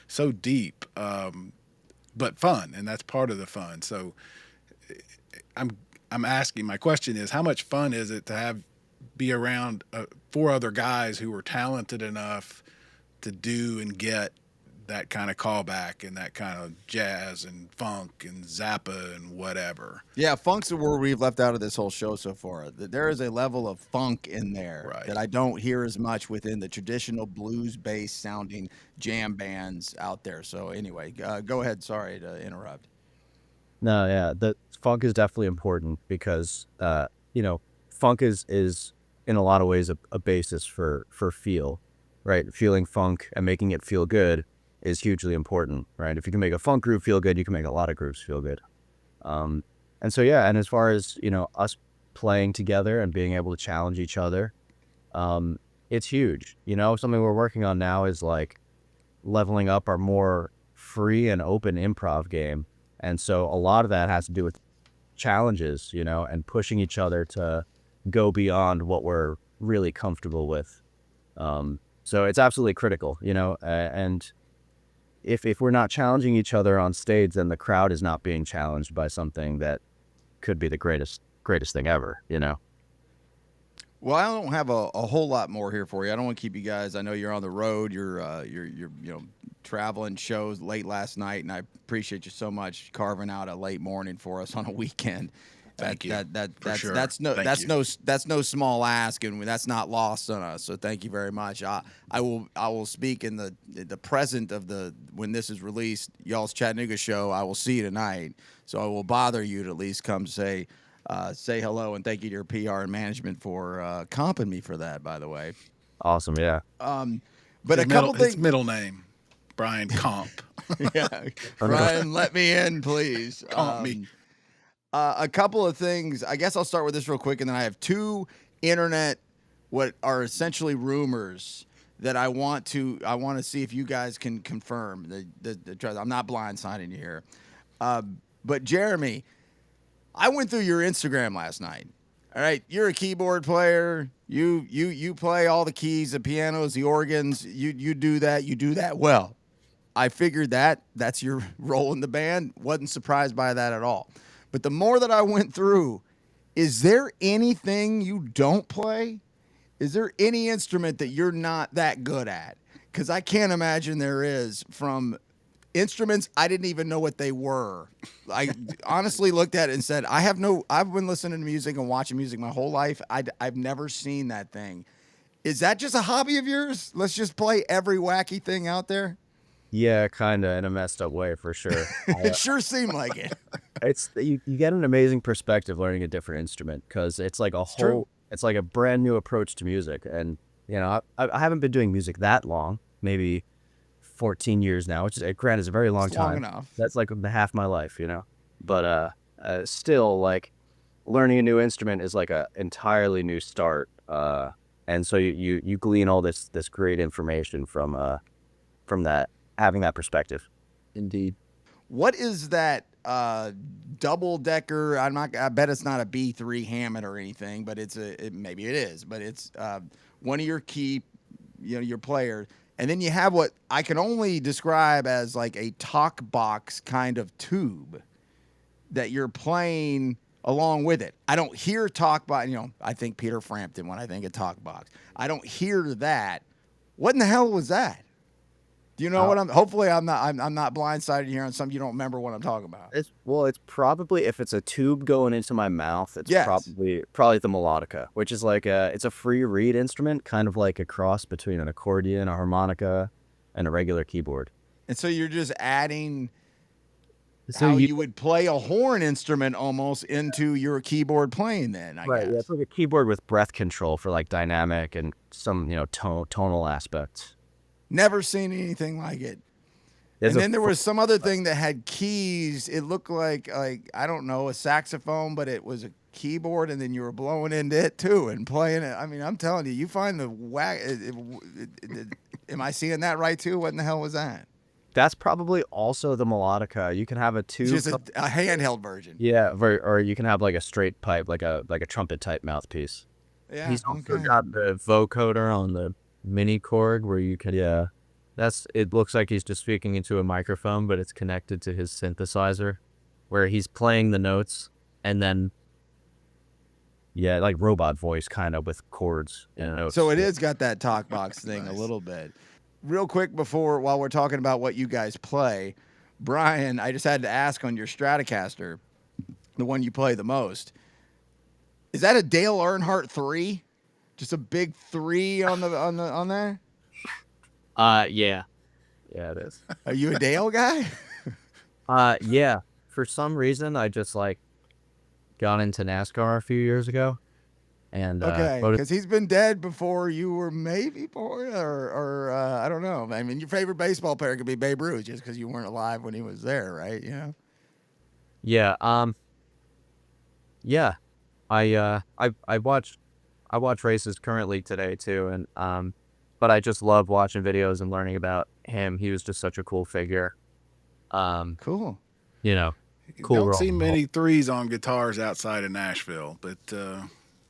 S3: so deep, but fun, and that's part of the fun. So I'm asking. My question is, how much fun is it to be around four other guys who are talented enough to do and get that kind of callback and that kind of jazz and funk and Zappa and whatever.
S2: Yeah, funk's the word we've left out of this whole show so far. There is a level of funk in there that I don't hear as much within the traditional blues-based sounding jam bands out there. So anyway, go ahead. Sorry to interrupt.
S1: No, yeah, the funk is definitely important because funk is in a lot of ways a basis for feel, right? Feeling funk and making it feel good is hugely important, right? If you can make a funk groove feel good, you can make a lot of grooves feel good. And so, yeah, and as far as, us playing together and being able to challenge each other, it's huge. Something we're working on now is like leveling up our more free and open improv game. And so a lot of that has to do with challenges, and pushing each other to go beyond what we're really comfortable with. So it's absolutely critical, and if we're not challenging each other on stage, then the crowd is not being challenged by something that could be the greatest thing ever,
S2: Well, I don't have a whole lot more here for you. I don't want to keep you guys. I know you're on the road. You're traveling shows late last night, and I appreciate you so much carving out a late morning for us on a weekend.
S3: Thank you.
S2: That's no small ask, and that's not lost on us. So thank you very much. I will speak in the present of when this is released, y'all's Chattanooga show. I will see you tonight, so I will bother you to at least come say hello, and thank you to your PR and management for comping me for that. By the way,
S1: awesome, yeah.
S2: But
S3: his middle name, Bryan Comp.
S2: Yeah, Bryan, let me in, please.
S3: Comp me.
S2: A couple of things. I guess I'll start with this real quick, and then I have two internet, what are essentially rumors that I want to see if you guys can confirm. I'm not blindsiding you here, but Jeremy, I went through your Instagram last night. All right, you're a keyboard player. You play all the keys, the pianos, the organs. You do that. You do that well. I figured that's your role in the band. Wasn't surprised by that at all. But the more that I went through, is there anything you don't play? Is there any instrument that you're not that good at? Because I can't imagine there is. From instruments I didn't even know what they were. I honestly looked at it and said, I've been listening to music and watching music my whole life. I've never seen that thing. Is that just a hobby of yours? Let's just play every wacky thing out there?
S1: Yeah, kind of in a messed up way for sure.
S2: It sure seemed like it.
S1: It's you get an amazing perspective learning a different instrument because it's like
S2: true.
S1: it's like a brand new approach to music. And you know, I haven't been doing music that long, maybe 14 years now, which is, granted, is a very long
S2: It's
S1: time.
S2: long enough.
S1: That's like half my life, you know. But still, like learning a new instrument is like a entirely new start. And so you glean all this great information from that, having that perspective.
S4: Indeed.
S2: What is that double decker? I bet it's not a B3 Hammond or anything, but maybe it is. But it's one of your your players, and then you have what I can only describe as like a talk box kind of tube that you're playing along with it. I don't hear talk box. I think Peter Frampton when I think of talk box. I don't hear that. What in the hell was that? Do you know what hopefully I'm not blindsided here on something you don't remember what I'm talking about.
S1: It's probably, if it's a tube going into my mouth, it's
S2: Yes.
S1: probably the melodica, which is like it's a free reed instrument, kind of like a cross between an accordion, a harmonica, and a regular keyboard.
S2: And so you're just adding
S1: So
S2: how you would play a horn instrument almost into your keyboard playing then, I
S1: right,
S2: guess.
S1: yeah, it's like a keyboard with breath control for like dynamic and some tonal aspects.
S2: Never seen anything like it.
S1: There's
S2: And
S1: a
S2: then there was some other thing that had keys. It looked like I don't know, a saxophone, but it was a keyboard, and then you were blowing into it too and playing it. I mean, I'm telling you, you find the whack. Am I seeing that right too? What in the hell was that?
S1: That's probably also the melodica. You can have a tube.
S2: It's just a handheld version.
S1: Yeah, or you can have like a straight pipe, like a trumpet type mouthpiece.
S2: Yeah.
S4: He's also
S2: okay.
S4: got the vocoder on the mini cord where you can.
S1: Yeah.
S4: It looks like he's just speaking into a microphone, but it's connected to his synthesizer, where he's playing the notes and then.
S1: Yeah, like robot voice kind of with chords and notes.
S2: So it is got that talk box thing
S3: Nice.
S2: a little bit. Real quick while we're talking about what you guys play, Bryan, I just had to ask on your Stratocaster, the one you play the most, is that a Dale Earnhardt 3? Just a big 3 on there?
S4: Yeah.
S1: Yeah, it is.
S2: Are you a Dale guy?
S4: Yeah. For some reason, I just got into NASCAR a few years ago, and
S2: Okay,
S4: voted-
S2: because he's been dead before you were maybe born, or I don't know. I mean, your favorite baseball player could be Babe Ruth just because you weren't alive when he was there, right?
S4: yeah.
S1: Yeah, I watch races currently today too, and but I just love watching videos and learning about him. He was just such a cool figure.
S2: Cool.
S1: Cool
S3: Don't
S1: role.
S3: see many threes on guitars outside of Nashville, but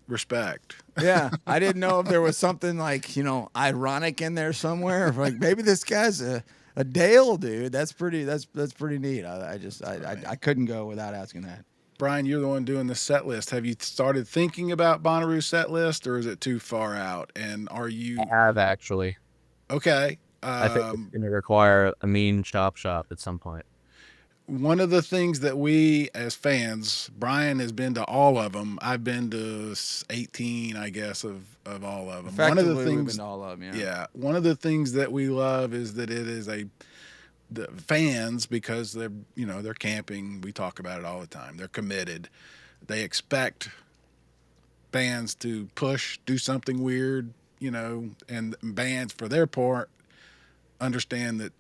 S3: respect.
S2: Yeah, I didn't know if there was something like ironic in there somewhere. Like maybe this guy's a Dale dude. That's pretty neat. I couldn't go without asking that.
S3: Bryan, you're the one doing the set list. Have you started thinking about Bonnaroo set list, or is it too far out? And are you
S1: I have actually.
S3: okay?
S1: I think it's going to require a mean chop shop at some point.
S3: One of the things that we as fans, Bryan has been to all of them. I've been to 18, I guess, of all of them. One of the
S2: Effectively, we've
S3: things,
S2: been to all of them.
S3: yeah, one of the things that we love is that it is the fans, because they're camping. We talk about it all the time. They're committed. They expect bands to do something weird, and bands for their part understand that,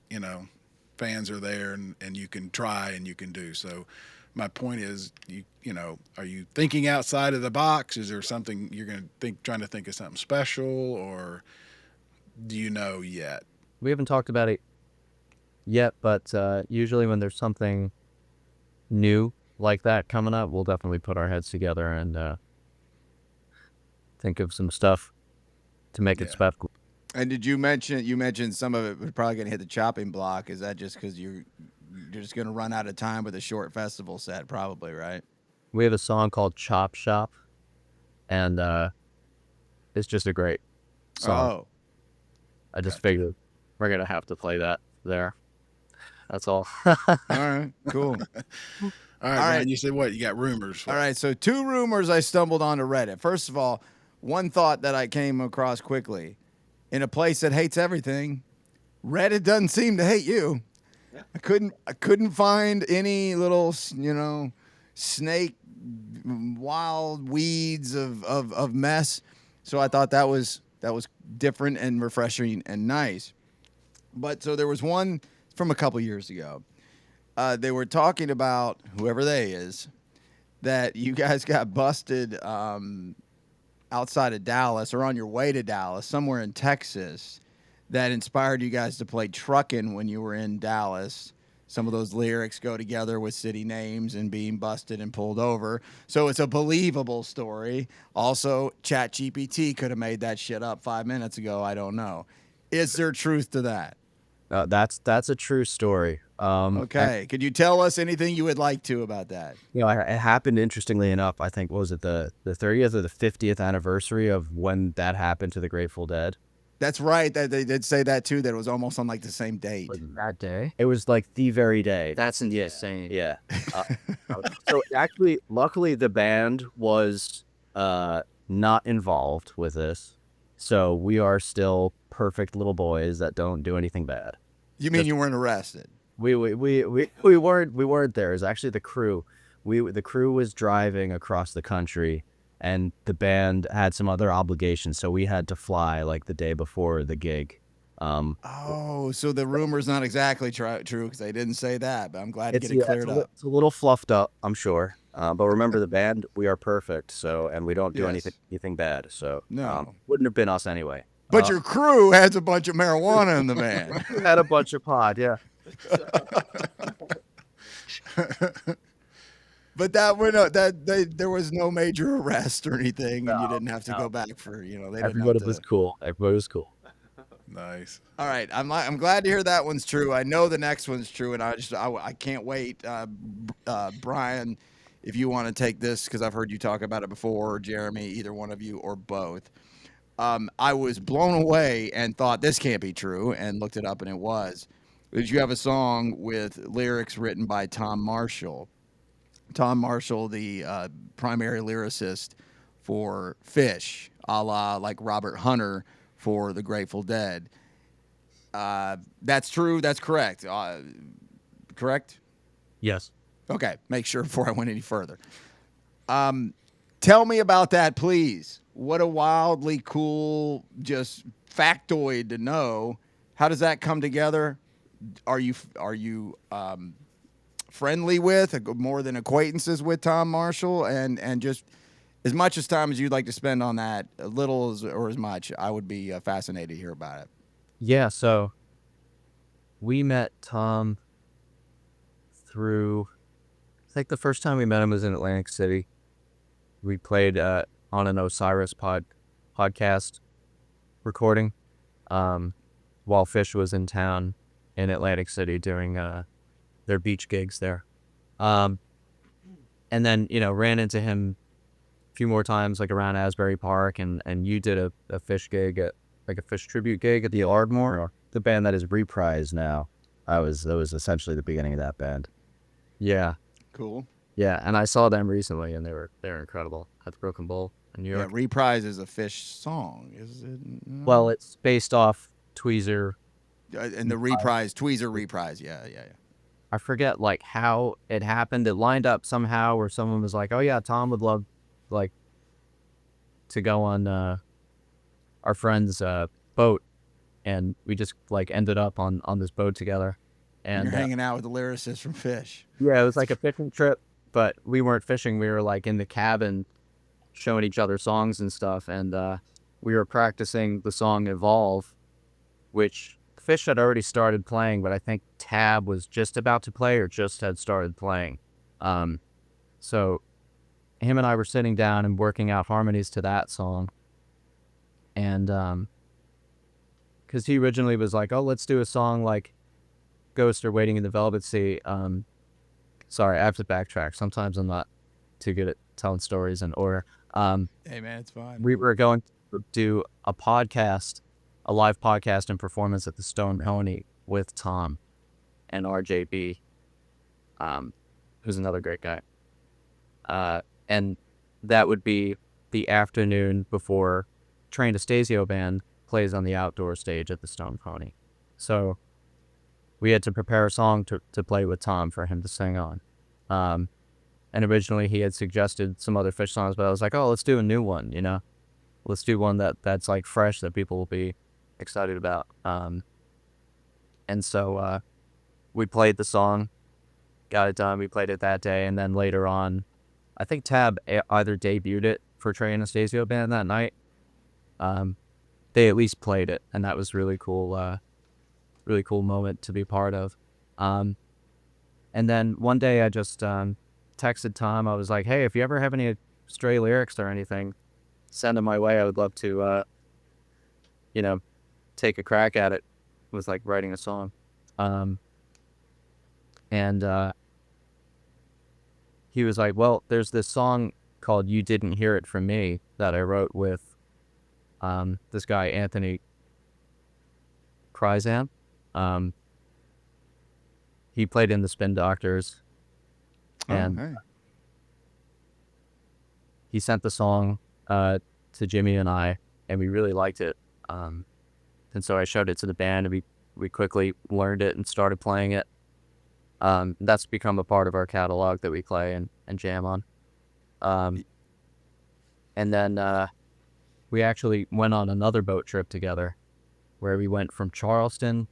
S3: fans are there and you can try and you can do. So my point is, you know, are you thinking outside of the box? Is there something you're going to trying to think of something special, or do you know yet?
S4: We haven't talked about it yet, but usually when there's something new like that coming up, we'll definitely put our heads together and think of some stuff to make it special.
S2: And did you mentioned some of it was probably going to hit the chopping block? Is that just because you're just going to run out of time with a short festival set, probably, right?
S4: We have a song called Chop Shop, and it's just a great song.
S2: Oh,
S4: I just figured we're going to have to play that there. That's all.
S2: all right, cool.
S3: All right, Ryan, you said what? You got rumors.
S2: All right, so 2 rumors I stumbled onto Reddit. First of all, one thought that I came across quickly. In a place that hates everything, Reddit doesn't seem to hate you. I couldn't find any little, you know, snake wild weeds of mess. So I thought that was different and refreshing and nice. But so there was one from a couple years ago. They were talking about, whoever they is, that you guys got busted outside of Dallas or on your way to Dallas, somewhere in Texas, that inspired you guys to play Truckin' when you were in Dallas. Some of those lyrics go together with city names and being busted and pulled over. So it's a believable story. Also, ChatGPT could have made that shit up 5 minutes ago. I don't know. Is there truth to that?
S4: That's a true story.
S2: Okay. Could you tell us anything you would like to about that?
S1: You know, it happened, interestingly enough, I think, what was it, the 30th or the 50th anniversary of when that happened to the Grateful Dead?
S2: That's right. That they did say that too, that it was almost on like the same date.
S4: That day?
S1: It was like the very day.
S4: That's insane.
S1: Yeah. So actually, luckily, the band was not involved with this. So we are still perfect little boys that don't do anything bad.
S2: You mean you weren't arrested?
S1: We weren't there. It was actually the crew. The crew was driving across the country, and the band had some other obligations, so we had to fly like the day before the gig.
S2: Oh, so the rumor's not exactly true because they didn't say that, but I'm glad to get it cleared up.
S1: It's a little fluffed up, I'm sure. But remember, the band, we are perfect, so, and we don't do anything bad. So
S2: no,
S1: wouldn't have been us anyway.
S2: But your crew has a bunch of marijuana in the van.
S1: We had a bunch of pod, yeah.
S2: But there was no major arrest or anything, and you didn't have to go back for, you know,
S1: Everybody was cool. Everybody was cool.
S3: Nice.
S2: All right, I'm glad to hear that one's true. I know the next one's true, and I can't wait. Bryan, if you want to take this, because I've heard you talk about it before, or Jeremy, either one of you or both. I was blown away and thought this can't be true, and looked it up, and it was. Because you have a song with lyrics written by Tom Marshall. Tom Marshall, the primary lyricist for Phish, a la like Robert Hunter for the Grateful Dead. That's true. That's correct. Correct?
S4: Yes.
S2: Okay. Make sure before I went any further. Tell me about that, please. What a wildly cool, just factoid to know. How does that come together? Are you friendly with, more than acquaintances with Tom Marshall, and just as much as time as you'd like to spend on that, a little or as much, I would be fascinated to hear about it.
S4: Yeah, so we met Tom through, I think the first time we met him was in Atlantic City. We played on an Osiris podcast recording while Phish was in town in Atlantic City doing their beach gigs there. And then, you know, ran into him a few more times, like around Asbury Park, and you did a Phish gig at, like a Phish tribute gig at the Ardmore.
S1: The band that is Reprise now. That was essentially the beginning of that band.
S4: Yeah.
S2: Cool.
S4: Yeah, and I saw them recently, and they were incredible at the Broken Bowl in New York.
S2: Yeah, Reprise is a Phish song, is it? No?
S4: Well, it's based off Tweezer.
S2: And the Tweezer Reprise, yeah.
S4: I forget like how it happened. It lined up somehow where someone was like, "Oh yeah, Tom would love like to go on our friend's boat," and we just like ended up on this boat together. And
S2: you're hanging out with the lyricist from Phish.
S4: Yeah, it was like a fishing trip. but we weren't fishing. We were like in the cabin showing each other songs and stuff. And we were practicing the song Evolve, which Phish had already started playing, but I think Tab was just about to play or just had started playing. So him and I were sitting down and working out harmonies to that song. And because he originally was like, oh, let's do a song like Ghost or Waiting in the Velvet Sea. Sorry, I have to backtrack. Sometimes I'm not too good at telling stories in order.
S2: Hey, man, it's fine.
S4: We were going to do a podcast, a live podcast and performance at the Stone Pony with Tom and RJB, who's another great guy. And that would be the afternoon before Train Anastasio Band plays on the outdoor stage at the Stone Pony. So we had to prepare a song to play with Tom for him to sing on. And originally he had suggested some other Phish songs, but I was like, oh, let's do a new one, you know? Let's do one that's like fresh that people will be excited about. And so we played the song, got it done. We played it that day. And then later on, I think Tab either debuted it for Train Anastasio Band that night. They at least played it, and that was really cool moment to be part of. And then one day I just texted Tom. I was like, hey, if you ever have any stray lyrics or anything, send them my way. I would love to, take a crack at it with like writing a song. And he was like, well, there's this song called You Didn't Hear It From Me that I wrote with this guy, Anthony Kryzan. He played in the Spin Doctors. And
S2: hey.
S4: he sent the song to Jimmy and I, and we really liked it. And so I showed it to the band, and we quickly learned it and started playing it. That's become a part of our catalog that we play and jam on. And then we actually went on another boat trip together where we went from Charleston.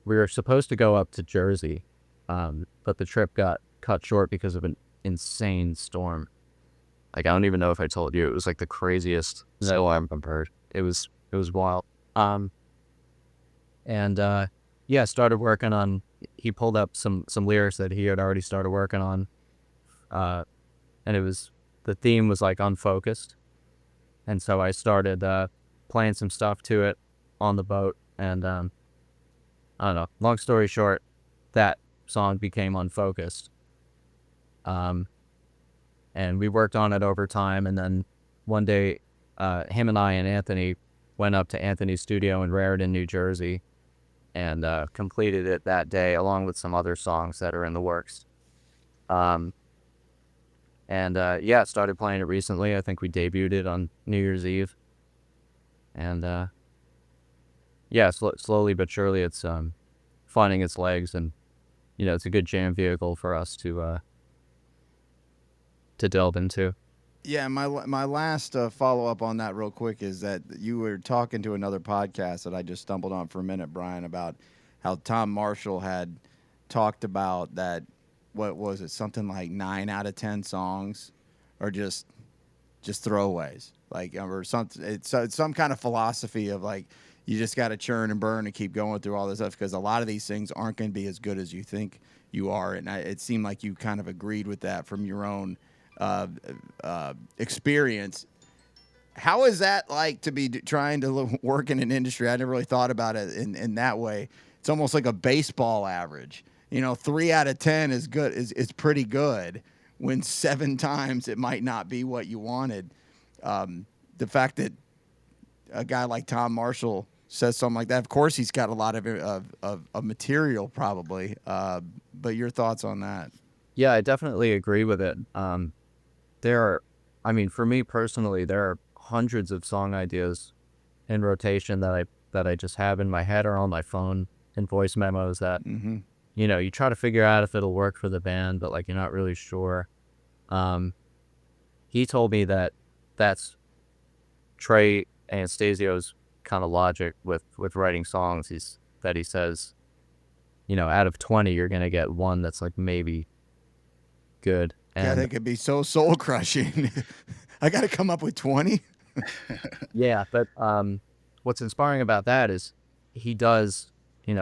S4: We were supposed to go up to Jersey, but the trip got cut short because of an insane storm. Like, I don't even know if I told you. It was like the craziest storm I've heard. It was wild. Yeah, started working on, he pulled up some lyrics that he had already started working on. And the theme was like unfocused. And so I started playing some stuff to it on the boat. And I don't know, long story short, that song became unfocused. And we worked on it over time. And then one day, him and I and Anthony went up to Anthony's studio in Raritan, New Jersey, and completed it that day along with some other songs that are in the works. Yeah, started playing it recently. I think we debuted it on New Year's Eve. And yeah, slowly but surely it's finding its legs, and it's a good jam vehicle for us to delve into.
S2: Yeah, my last follow-up on that real quick is that you were talking to another podcast that I just stumbled on for a minute, Bryan, about how Tom Marshall had talked about that, what was it, something like 9 out of 10 songs are just throwaways, like, or something. It's some kind of philosophy of like, you just got to churn and burn and keep going through all this stuff, because a lot of these things aren't going to be as good as you think you are. And it seemed like you kind of agreed with that from your own experience. How is that like to be trying to work in an industry? I never really thought about it in that way. It's almost like a baseball average. 3 out of 10 is good, is pretty good, when 7 times it might not be what you wanted. The fact that a guy like Tom Marshall says something like that, of course he's got a lot of material probably, but your thoughts on that?
S4: Yeah, I definitely agree with it. For me personally, there are hundreds of song ideas in rotation that I just have in my head or on my phone in voice memos that, you try to figure out if it'll work for the band, but like, you're not really sure. He told me that that's Trey Anastasio's kind of logic with writing songs. He says, out of 20, you're going to get one that's like maybe good.
S2: Yeah,
S4: And
S2: they could be so soul crushing. I got to come up with 20.
S4: yeah, but what's inspiring about that is he does,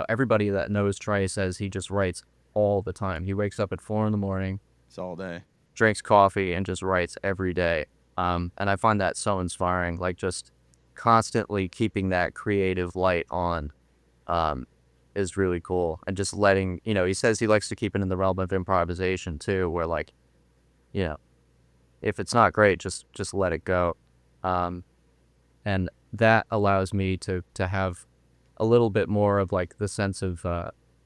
S4: everybody that knows Trey says he just writes all the time. He wakes up at 4 a.m,
S2: It's all day.
S4: drinks coffee, and just writes every day. And I find that so inspiring, like just constantly keeping that creative light on is really cool. And just letting, he says he likes to keep it in the realm of improvisation too, where like, if it's not great, just let it go. And that allows me to have a little bit more of like the sense of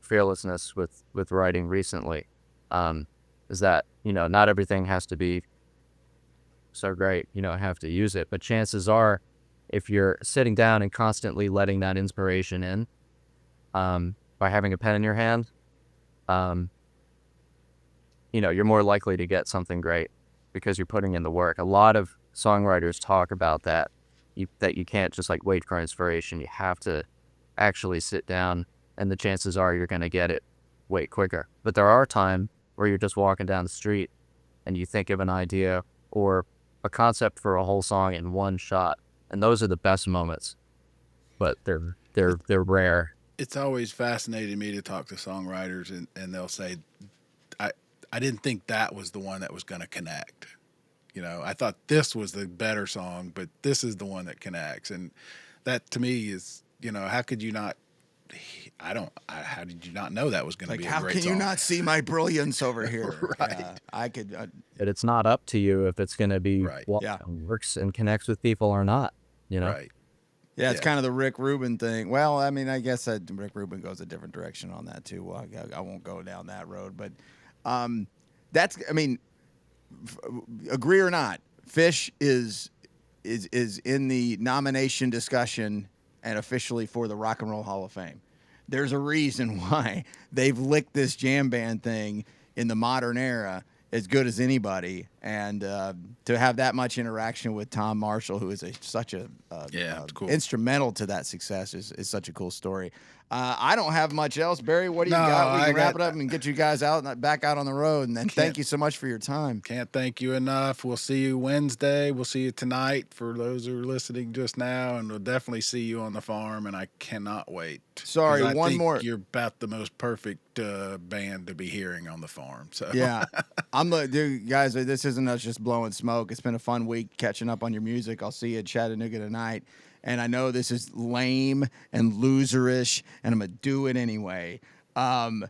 S4: fearlessness with writing recently. Is that, not everything has to be so great, I have to use it. But chances are, if you're sitting down and constantly letting that inspiration in, by having a pen in your hand, you're more likely to get something great because you're putting in the work. A lot of songwriters talk about that, that you can't just like wait for inspiration. You have to actually sit down, and the chances are you're going to get it way quicker. But there are times where you're just walking down the street and you think of an idea or a concept for a whole song in one shot, and those are the best moments. But they're rare.
S3: It's always fascinated me to talk to songwriters, and they'll say, I didn't think that was the one that was going to connect. I thought this was the better song, but this is the one that connects. And that to me is, how could you not, how did you not know that was going to be a great song?
S2: How can you not see my brilliance over here?
S3: Right.
S2: Yeah, I could.
S4: It's not up to you if it's going to be
S3: Right.
S4: what
S2: Yeah.
S4: works and connects with people or not,
S3: Right.
S2: Yeah, it's
S3: Yeah.
S2: kind of the Rick Rubin thing. Well, I mean, I guess that Rick Rubin goes a different direction on that too. Well, I won't go down that road, but that's. I mean, agree or not, Phish is in the nomination discussion and officially for the Rock and Roll Hall of Fame. There's a reason why they've licked this jam band thing in the modern era as good as anybody, and to have that much interaction with Tom Marshall, who is such a
S3: it's cool.
S2: instrumental to that success, is such a cool story. I don't have much else. Barry, what do you
S3: No,
S2: got? We
S3: I
S2: can wrap
S3: got-
S2: it up and get you guys back out on the road. And then thank you so much for your time.
S3: Can't thank you enough. We'll see you Wednesday. We'll see you tonight for those who are listening just now, and we'll definitely see you on the farm, and I cannot wait.
S2: Sorry,
S3: 'Cause I
S2: one
S3: think
S2: more.
S3: You're about the most perfect band to be hearing on the farm. So
S2: Yeah, dude, guys. This isn't us just blowing smoke. It's been a fun week catching up on your music. I'll see you at Chattanooga tonight. And I know this is lame and loserish, and I'm gonna do it anyway. I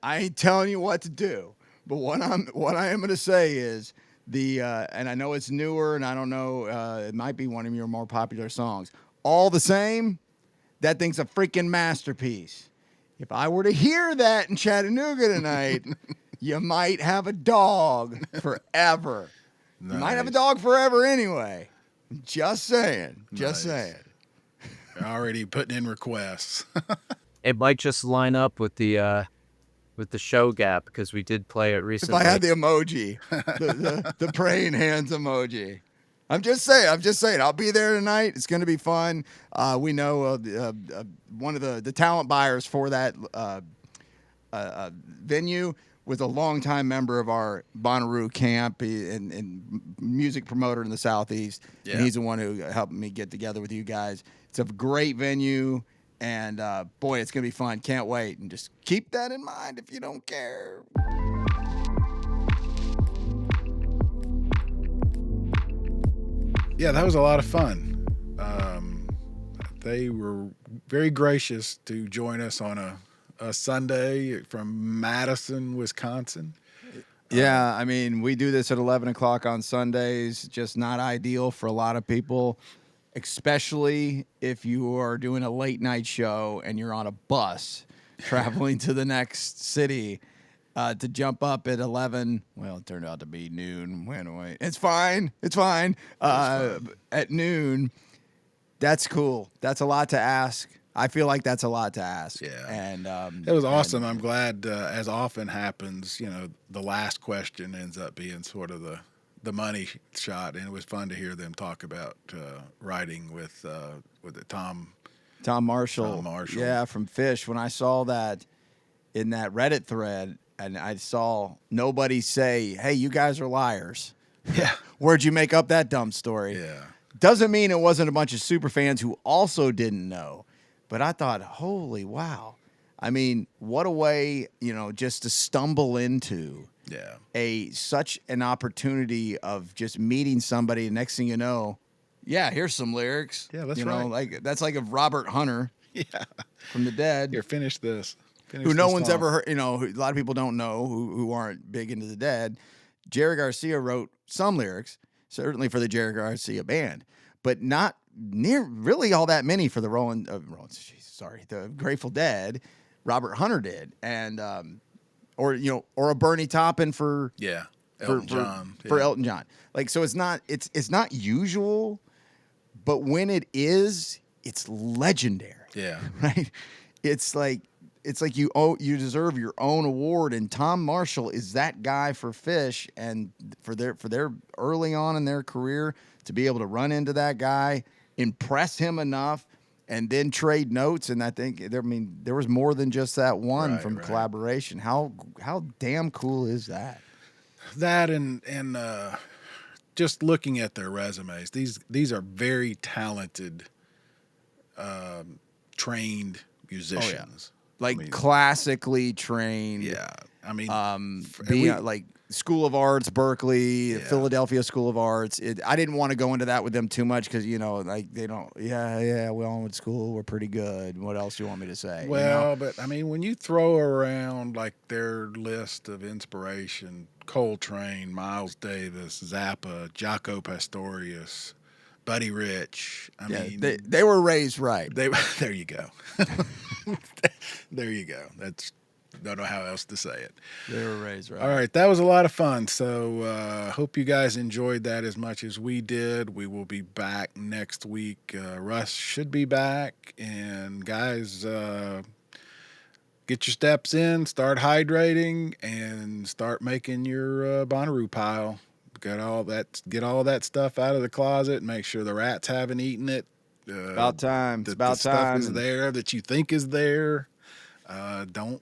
S2: ain't telling you what to do, but what I am gonna say is and I know it's newer, and I don't know, it might be one of your more popular songs. All the same, that thing's a freaking masterpiece. If I were to hear that in Chattanooga tonight, you might have a dog forever. You might have a
S3: Nice.
S2: dog forever anyway. Just saying. Just
S3: Nice.
S2: saying.
S3: Already putting in requests.
S4: It might just line up with the show gap because we did play it
S2: If
S4: recently.
S2: I had the emoji, the praying hands emoji. I'm just saying. I'll be there tonight. It's going to be fun. We know one of the talent buyers for that venue was a longtime member of our Bonnaroo camp and music promoter in the Southeast.
S3: Yeah.
S2: And he's the one who helped me get together with you guys. It's a great venue, and boy, it's going to be fun. Can't wait. And just keep that in mind if you don't care.
S3: Yeah, that was a lot of fun. They were very gracious to join us on a Sunday from Madison, Wisconsin.
S2: Yeah, I mean, we do this at 11 o'clock on Sundays. Just not ideal for a lot of people, especially if you are doing a late night show and you're on a bus traveling to the next city. To jump up at 11, well, it turned out to be noon. Wait. It's fine. At noon, that's cool. That's a lot to ask. I feel like that's a lot to ask.
S3: Yeah.
S2: And
S3: It was awesome. I'm glad, as often happens, the last question ends up being sort of the money shot, and it was fun to hear them talk about writing with Tom
S2: Tom Marshall.
S3: Tom Marshall.
S2: Yeah, from Phish. When I saw that in that Reddit thread, and I saw nobody say, "Hey, you guys are liars."
S3: Yeah.
S2: Where'd you make up that dumb story?
S3: Yeah.
S2: Doesn't mean it wasn't a bunch of super fans who also didn't know. But I thought, holy wow. I mean, what a way, just to stumble into such an opportunity of just meeting somebody. Next thing you know, here's some lyrics.
S3: Yeah, that's
S2: right. Like that's like if Robert Hunter from the Dead.
S3: Here, finish this.
S2: Who no one's ever heard, who a lot of people don't know who aren't big into the Dead. Jerry Garcia wrote some lyrics, certainly for the Jerry Garcia band, but not near really all that many for the the Grateful Dead. Robert Hunter did, and or a Bernie Taupin for
S3: Elton John.
S2: For Elton John. Like, so it's not usual, but when it is, it's legendary.
S3: Yeah.
S2: Right. It's like you deserve your own award, and Tom Marshall is that guy for Phish, and for their early on in their career to be able to run into that guy, impress him enough, and then trade notes. And I think there was more than just that one from collaboration. How damn cool is that?
S3: That and just looking at their resumes, these are very talented, trained musicians.
S2: Classically trained.
S3: Yeah. I mean,
S2: like School of Arts, Berkeley, Philadelphia School of Arts. I didn't want to go into that with them too much because, they don't, we all went to school. We're pretty good. What else do you want me to say?
S3: Well, but I mean, when you throw around like their list of inspiration, Coltrane, Miles Davis, Zappa, Jaco Pastorius, Buddy Rich. I mean,
S2: they were raised right.
S3: There you go. There you go. Don't know how else to say it.
S2: They were raised right.
S3: All right, that was a lot of fun. So hope you guys enjoyed that as much as we did. We will be back next week. Russ should be back. And guys, get your steps in, start hydrating, and start making your Bonnaroo pile. Get all that stuff out of the closet. Make sure the rats haven't eaten it.
S2: About time. It's about
S3: stuff
S2: time.
S3: is there that you think is there. Don't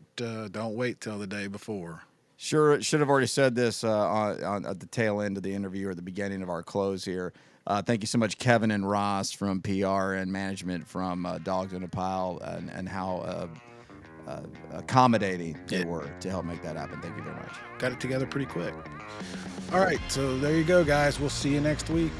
S3: wait till the day before.
S2: Sure, should have already said this on at the tail end of the interview or the beginning of our close here. Thank you so much, Kevin and Ross from PR and management from Dogs in a Pile, and how accommodating they were to help make that happen. Thank you very much.
S3: Got it together pretty quick. All right, so there you go, guys. We'll see you next week.